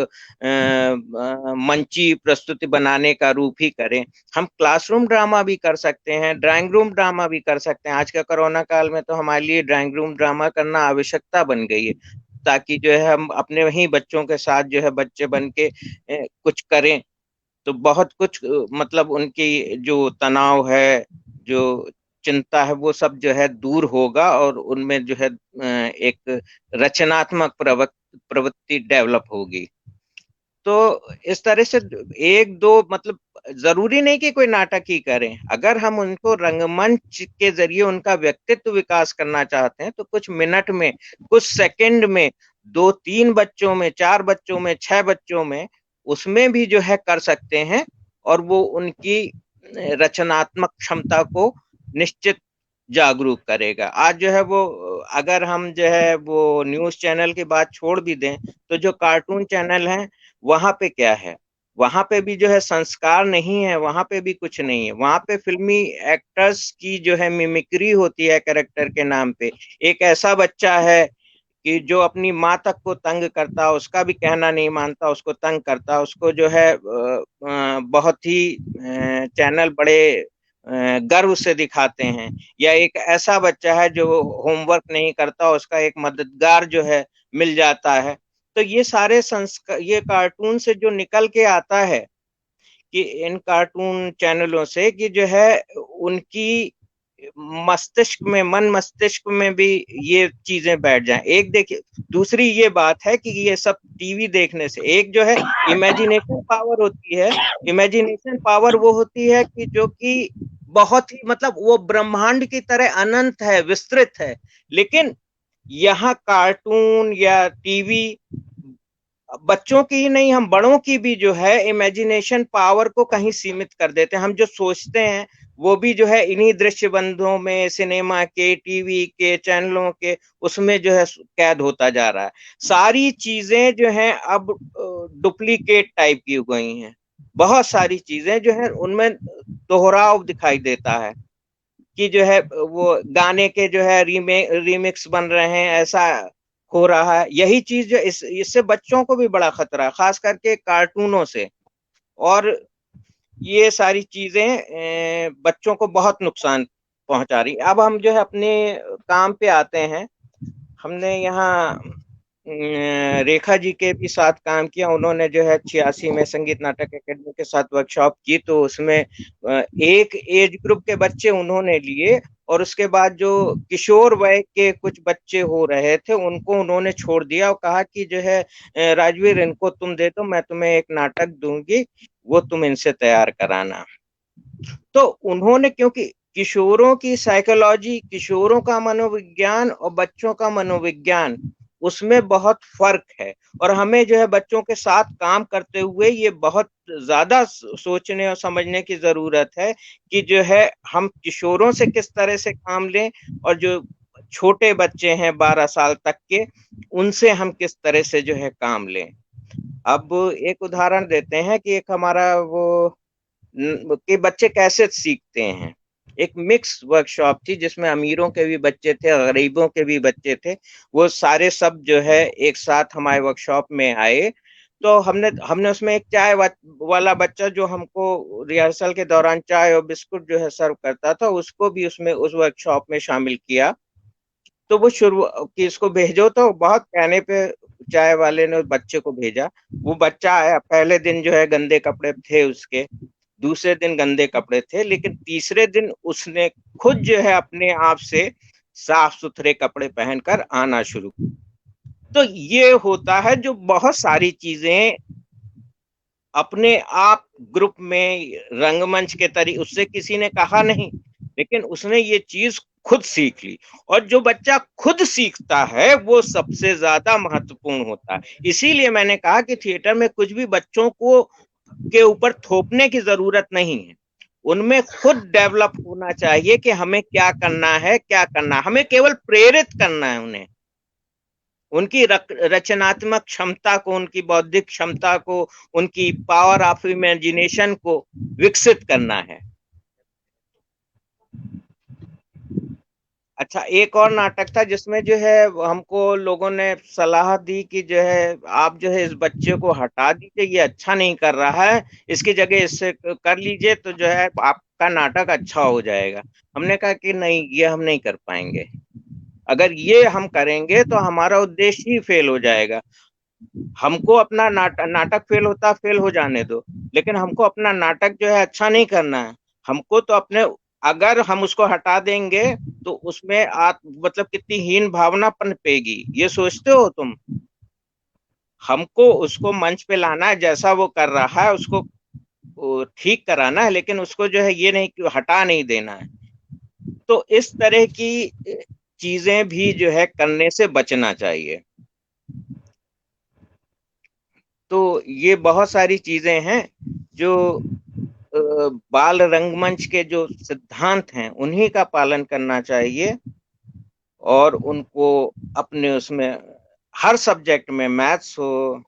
मंची प्रस्तुति बनाने का रूप ही करें। हम क्लासरूम ड्रामा भी कर सकते हैं, ड्राइंग रूम ड्रामा भी कर सकते हैं। आज के कोरोना काल में तो हमारे लिए ड्राइंग रूम ड्रामा करना आवश्यकता बन गई है, ताकि जो है हम अपने वही बच्चों के साथ जो है बच्चे बन के कुछ करें, तो बहुत कुछ मतलब उनकी जो तनाव है, जो चिंता है, वो सब जो है दूर होगा और उनमें जो है एक रचनात्मक प्रवृत्ति डेवलप होगी। तो इस तरह से एक दो मतलब जरूरी नहीं कि कोई नाटक ही करें, अगर हम उनको रंगमंच के जरिए उनका व्यक्तित्व विकास करना चाहते हैं तो कुछ मिनट में, कुछ सेकंड में, 2-3 बच्चों में, 4 बच्चों में, 6 बच्चों में, उसमें भी जो है कर सकते हैं, और वो उनकी रचनात्मक क्षमता को निश्चित जागरूक करेगा। आज जो है वो, अगर हम जो है वो न्यूज चैनल की बात छोड़ भी दें, तो जो कार्टून चैनल हैं वहां पे क्या है, वहां पे भी जो है संस्कार नहीं है, वहां पे भी कुछ नहीं है, वहां पे फिल्मी एक्टर्स की जो है मिमिक्री होती है कैरेक्टर के नाम पे। एक ऐसा बच्चा है कि जो अपनी माँ तक को तंग करता, उसका भी कहना नहीं मानता, उसको तंग करता, उसको जो है बहुत ही चैनल बड़े गर्व से दिखाते हैं। या एक ऐसा बच्चा है जो होमवर्क नहीं करता, उसका एक मददगार जो है मिल जाता है। तो ये सारे संस्कार, ये कार्टून से जो निकल के आता है कि इन कार्टून चैनलों से, कि जो है उनकी मस्तिष्क में, मन मस्तिष्क में भी ये चीजें बैठ जाएं। एक देखिए, दूसरी ये बात है कि ये सब टीवी देखने से, एक जो है इमेजिनेशन पावर होती है, इमेजिनेशन पावर वो होती है कि जो कि बहुत ही मतलब वो ब्रह्मांड की तरह अनंत है, विस्तृत है। लेकिन यहाँ कार्टून या टीवी बच्चों की ही नहीं, हम बड़ों की भी जो है इमेजिनेशन पावर को कहीं सीमित कर देते हैं। हम जो सोचते हैं वो भी जो है इन्हीं दृश्य बंधों में, सिनेमा के, टीवी के चैनलों के, उसमें जो है कैद होता जा रहा है। सारी चीजें जो हैं अब डुप्लीकेट टाइप की हो गई हैं। बहुत सारी चीजें जो है उनमें दोहराव दिखाई देता है, कि जो है वो गाने के जो है रीमिक्स बन रहे हैं, ऐसा हो रहा है। यही चीज जो इससे बच्चों को भी बड़ा खतरा है, खास करके कार्टूनों से। और ये सारी चीजें बच्चों को बहुत नुकसान पहुंचा रही। अब हम जो है अपने काम पे आते हैं। हमने यहाँ रेखा जी के भी साथ काम किया। उन्होंने जो है 86 में संगीत नाटक एकेडमी के साथ वर्कशॉप की, तो उसमें एक एज ग्रुप के बच्चे उन्होंने लिए, और उसके बाद जो किशोर वय के कुछ बच्चे हो रहे थे उनको उन्होंने छोड़ दिया और कहा कि जो है राजवीर, इनको तुम दे दो, मैं तुम्हें एक नाटक दूंगी, वो तुम इनसे तैयार कराना। तो उन्होंने, क्योंकि किशोरों की साइकोलॉजी, किशोरों का मनोविज्ञान और बच्चों का मनोविज्ञान उसमें बहुत फर्क है। और हमें जो है बच्चों के साथ काम करते हुए ये बहुत ज्यादा सोचने और समझने की जरूरत है कि जो है हम किशोरों से किस तरह से काम लें, और जो छोटे बच्चे हैं 12 साल तक के, उनसे हम किस तरह से जो है काम लें। अब एक उदाहरण देते हैं कि एक हमारा वो कि बच्चे कैसे सीखते हैं। एक मिक्स वर्कशॉप थी जिसमें अमीरों के भी बच्चे थे, गरीबों के भी बच्चे थे। वो सारे सब जो है एक साथ हमारे वर्कशॉप में आए। तो हमने उसमें एक चाय वाला बच्चा जो हमको रिहर्सल के दौरान चाय और बिस्कुट जो है सर्व करता था, उसको भी उसमें उस वर्कशॉप में शामिल किया। तो वो शुरू कि इसको भेजो, तो बहुत कहने पे चाय वाले ने उस बच्चे को भेजा। वो बच्चा आया, पहले दिन जो है गंदे कपड़े थे उसके, दूसरे दिन गंदे कपड़े थे, लेकिन तीसरे दिन उसने खुद जो है अपने आप से साफ सुथरे कपड़े पहनकर आना शुरू किया। तो ये होता है जो बहुत सारी चीजें अपने आप ग्रुप में रंगमंच के तरीके, उससे किसी ने कहा नहीं, लेकिन उसने ये चीज खुद सीख ली। और जो बच्चा खुद सीखता है वो सबसे ज्यादा महत्वपूर्ण होता है। इसीलिए मैंने कहा कि थिएटर में कुछ भी बच्चों को के ऊपर थोपने की जरूरत नहीं है, उनमें खुद डेवलप होना चाहिए कि हमें क्या करना है, क्या करना है। हमें केवल प्रेरित करना है उन्हें, उनकी रचनात्मक क्षमता को, उनकी बौद्धिक क्षमता को, उनकी पावर ऑफ इमेजिनेशन को विकसित करना है। अच्छा, एक और नाटक था जिसमें जो है हमको लोगों ने सलाह दी कि जो है आप जो है इस बच्चे को हटा दीजिए, ये अच्छा नहीं कर रहा है, इसकी जगह इससे कर लीजिए तो जो है आपका नाटक अच्छा हो जाएगा। हमने कहा कि नहीं, ये हम नहीं कर पाएंगे। अगर ये हम करेंगे तो हमारा उद्देश्य ही फेल हो जाएगा। हमको अपना नाटक फेल हो जाने दो, लेकिन हमको अपना नाटक जो है अच्छा नहीं करना है। हमको तो अपने, अगर हम उसको हटा देंगे तो उसमें मतलब कितनी हीन भावना पनपेगी, ये सोचते हो तुम? हमको उसको मंच पे लाना है, जैसा वो कर रहा है उसको ठीक कराना है, लेकिन उसको जो है ये नहीं कि हटा नहीं देना है। तो इस तरह की चीजें भी जो है करने से बचना चाहिए। तो ये बहुत सारी चीजें हैं जो बाल रंगमंच के जो सिद्धांत हैं उन्हीं का पालन करना चाहिए, और उनको अपने उसमें हर सब्जेक्ट में, मैथ्स हो,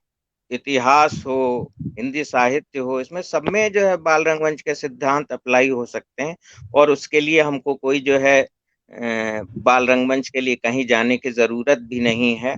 इतिहास हो, हिंदी साहित्य हो, इसमें सब में जो है बाल रंगमंच के सिद्धांत अप्लाई हो सकते हैं। और उसके लिए हमको कोई जो है बाल रंगमंच के लिए कहीं जाने की जरूरत भी नहीं है।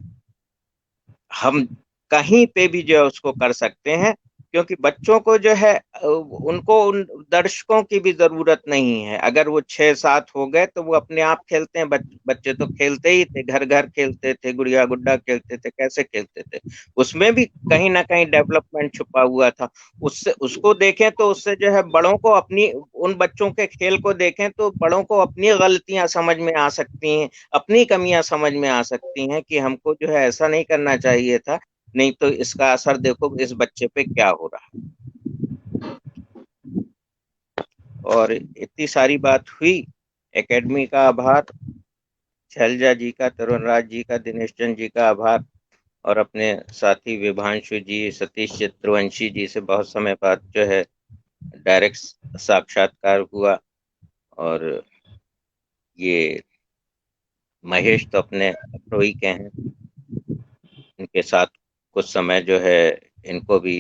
हम कहीं पे भी जो है उसको कर सकते हैं, क्योंकि बच्चों को जो है उनको उन दर्शकों की भी जरूरत नहीं है। अगर वो 6-7 हो गए तो वो अपने आप खेलते हैं। बच्चे तो खेलते ही थे, घर घर खेलते थे, गुड़िया गुड्डा खेलते थे, कैसे खेलते थे, उसमें भी कहीं ना कहीं डेवलपमेंट छुपा हुआ था। उससे उसको देखें तो उससे जो है बड़ों को अपनी, उन बच्चों के खेल को देखें तो बड़ों को अपनी गलतियां समझ में आ सकती हैं, अपनी कमियां समझ में आ सकती हैं कि हमको जो है ऐसा नहीं करना चाहिए था, नहीं तो इसका असर देखो इस बच्चे पे क्या हो रहा है। और इतनी सारी बात हुई, एकेडमी का आभार, शैलजा जी का, तरुण राज जी का, दिनेश चंद जी का आभार, और अपने साथी विभांशु जी, सतीश चित्रवंशी जी से बहुत समय बाद जो है डायरेक्ट साक्षात्कार हुआ। और ये महेश तो अपने अप्रोई के हैं, इनके साथ कुछ समय जो है इनको भी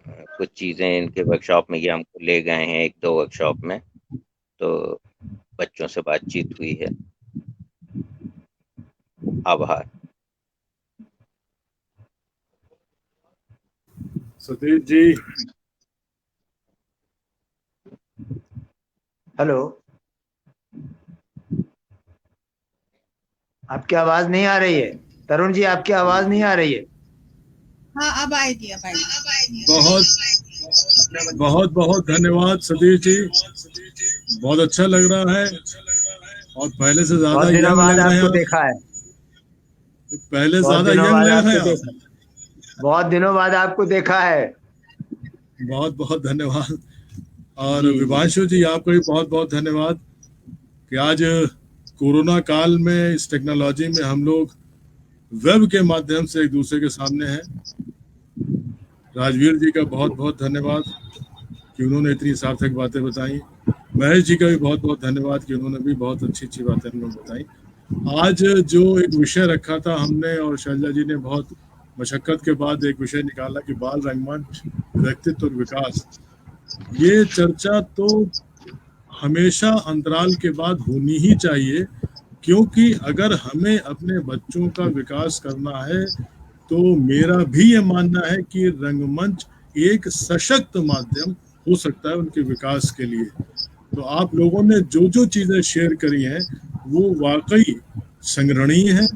कुछ चीजें इनके वर्कशॉप में ये हमको ले गए हैं, 1-2 वर्कशॉप में, तो बच्चों से बातचीत हुई है। आभार। सतीश जी, हेलो, आपकी आवाज नहीं आ रही है। तरुण जी, आपकी आवाज नहीं आ रही है। हाँ, अब आएगी, अब आएगी। बहुत बहुत बहुत धन्यवाद सतीश जी, बहुत अच्छा लग रहा है और पहले से ज्यादा बहुत दिनों यंग बाद लग रहे आपको हैं। देखा है, पहले बहुत ज्यादा दिनों यंग बाद लग रहे आपको हैं देखा, बहुत दिनों बाद आपको देखा है। बहुत बहुत धन्यवाद। और जी, विभांशु जी, आपको भी बहुत बहुत धन्यवाद कि आज कोरोना काल में इस टेक्नोलॉजी में हम लोग वेब के माध्यम से एक दूसरे के सामने है। राजवीर जी का बहुत बहुत धन्यवाद कि उन्होंने इतनी सार्थक बातें बताई। महेश जी का भी बहुत बहुत धन्यवाद कि उन्होंने भी बहुत अच्छी अच्छी बातें हम लोग बताई। आज जो एक विषय रखा था हमने और शैलजा जी ने बहुत मशक्कत के बाद एक विषय निकाला कि बाल रंगमंच, व्यक्तित्व और विकास, ये चर्चा तो हमेशा अंतराल के बाद होनी ही चाहिए, क्योंकि अगर हमें अपने बच्चों का विकास करना है तो मेरा भी ये मानना है कि रंगमंच एक सशक्त माध्यम हो सकता है उनके विकास के लिए। तो आप लोगों ने जो जो चीज़ें शेयर करी हैं वो वाकई संग्रहणीय है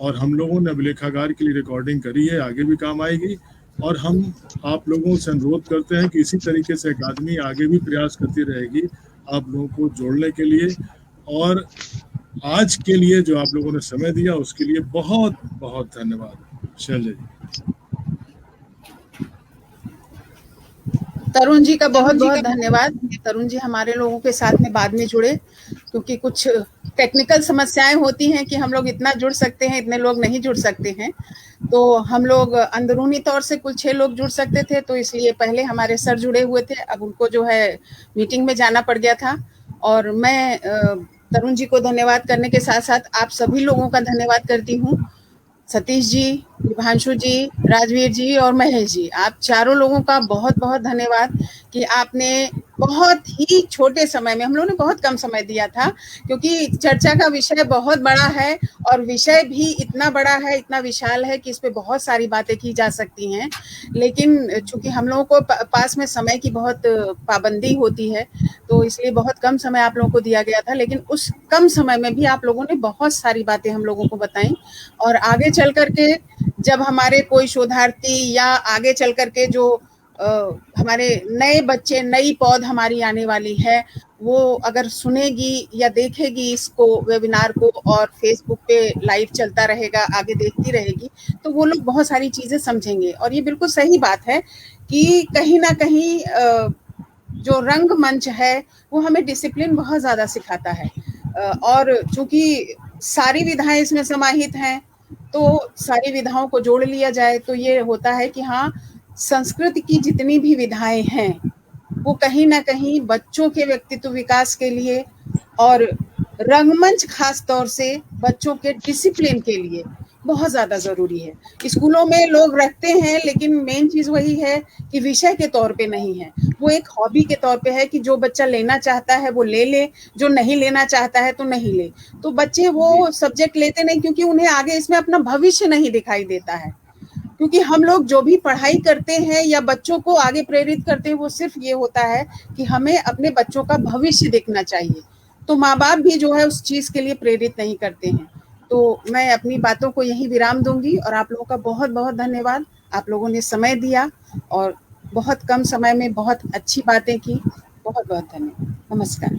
और हम लोगों ने अभिलेखागार के लिए रिकॉर्डिंग करी है, आगे भी काम आएगी। और हम आप लोगों से अनुरोध करते हैं कि इसी तरीके से अकादमी आगे भी प्रयास करती रहेगी आप लोगों को जोड़ने के लिए। और आज के लिए जो आप लोगों ने समय दिया उसके लिए बहुत बहुत धन्यवाद। शैलजा जी। तरुण जी का बहुत बहुत धन्यवाद। तरुण जी हमारे लोगों के साथ में बाद में जुड़े, क्योंकि कुछ टेक्निकल समस्याएं होती हैं कि हम लोग इतना जुड़ सकते हैं, इतने लोग नहीं जुड़ सकते हैं। तो हम लोग अंदरूनी तौर से कुल 6 लोग जुड़ सकते थे, तो इसलिए पहले हमारे सर जुड़े हुए थे, अब उनको जो है मीटिंग में जाना पड़ गया था। और मैं तरुण जी को धन्यवाद करने के साथ साथ आप सभी लोगों का धन्यवाद करती हूँ। सतीश जी, विभांशु जी, राजवीर जी और महेश जी, आप चारों लोगों का बहुत बहुत धन्यवाद कि आपने बहुत ही छोटे समय में, हम लोगों ने बहुत कम समय दिया था क्योंकि चर्चा का विषय बहुत बड़ा है और विषय भी इतना बड़ा है, इतना विशाल है कि इस पे बहुत सारी बातें की जा सकती हैं। लेकिन चूंकि हम लोगों को पास में समय की बहुत पाबंदी होती है, तो इसलिए बहुत कम समय आप लोगों को दिया गया था। लेकिन उस कम समय में भी आप लोगों ने बहुत सारी बातें हम लोगों को बताई और आगे चल करके जब हमारे कोई शोधार्थी या आगे चल करके जो हमारे नए बच्चे, नई पौध हमारी आने वाली है, वो अगर सुनेगी या देखेगी इसको वेबिनार को और फेसबुक पे लाइव चलता रहेगा, आगे देखती रहेगी, तो वो लोग बहुत सारी चीजें समझेंगे। और ये बिल्कुल सही बात है कि कहीं ना कहीं जो रंगमंच है वो हमें डिसिप्लिन बहुत ज्यादा सिखाता है। और चूंकि सारी विधाएं इसमें समाहित हैं, तो सारी विधाओं को जोड़ लिया जाए तो ये होता है कि हाँ, संस्कृत की जितनी भी विधाएं हैं वो कहीं ना कहीं बच्चों के व्यक्तित्व विकास के लिए और रंगमंच खास तौर से बच्चों के डिसिप्लिन के लिए बहुत ज्यादा जरूरी है। स्कूलों में लोग रखते हैं, लेकिन मेन चीज वही है कि विषय के तौर पे नहीं है, वो एक हॉबी के तौर पे है कि जो बच्चा लेना चाहता है वो ले ले, जो नहीं लेना चाहता है तो नहीं ले। तो बच्चे वो सब्जेक्ट लेते नहीं क्योंकि उन्हें आगे इसमें अपना भविष्य नहीं दिखाई देता है। क्योंकि हम लोग जो भी पढ़ाई करते हैं या बच्चों को आगे प्रेरित करते हैं वो सिर्फ ये होता है कि हमें अपने बच्चों का भविष्य देखना चाहिए। तो माँ बाप भी जो है उस चीज के लिए प्रेरित नहीं करते हैं। तो मैं अपनी बातों को यहीं विराम दूंगी और आप लोगों का बहुत बहुत धन्यवाद। आप लोगों ने समय दिया और बहुत कम समय में बहुत अच्छी बातें की। बहुत बहुत धन्यवाद। नमस्कार।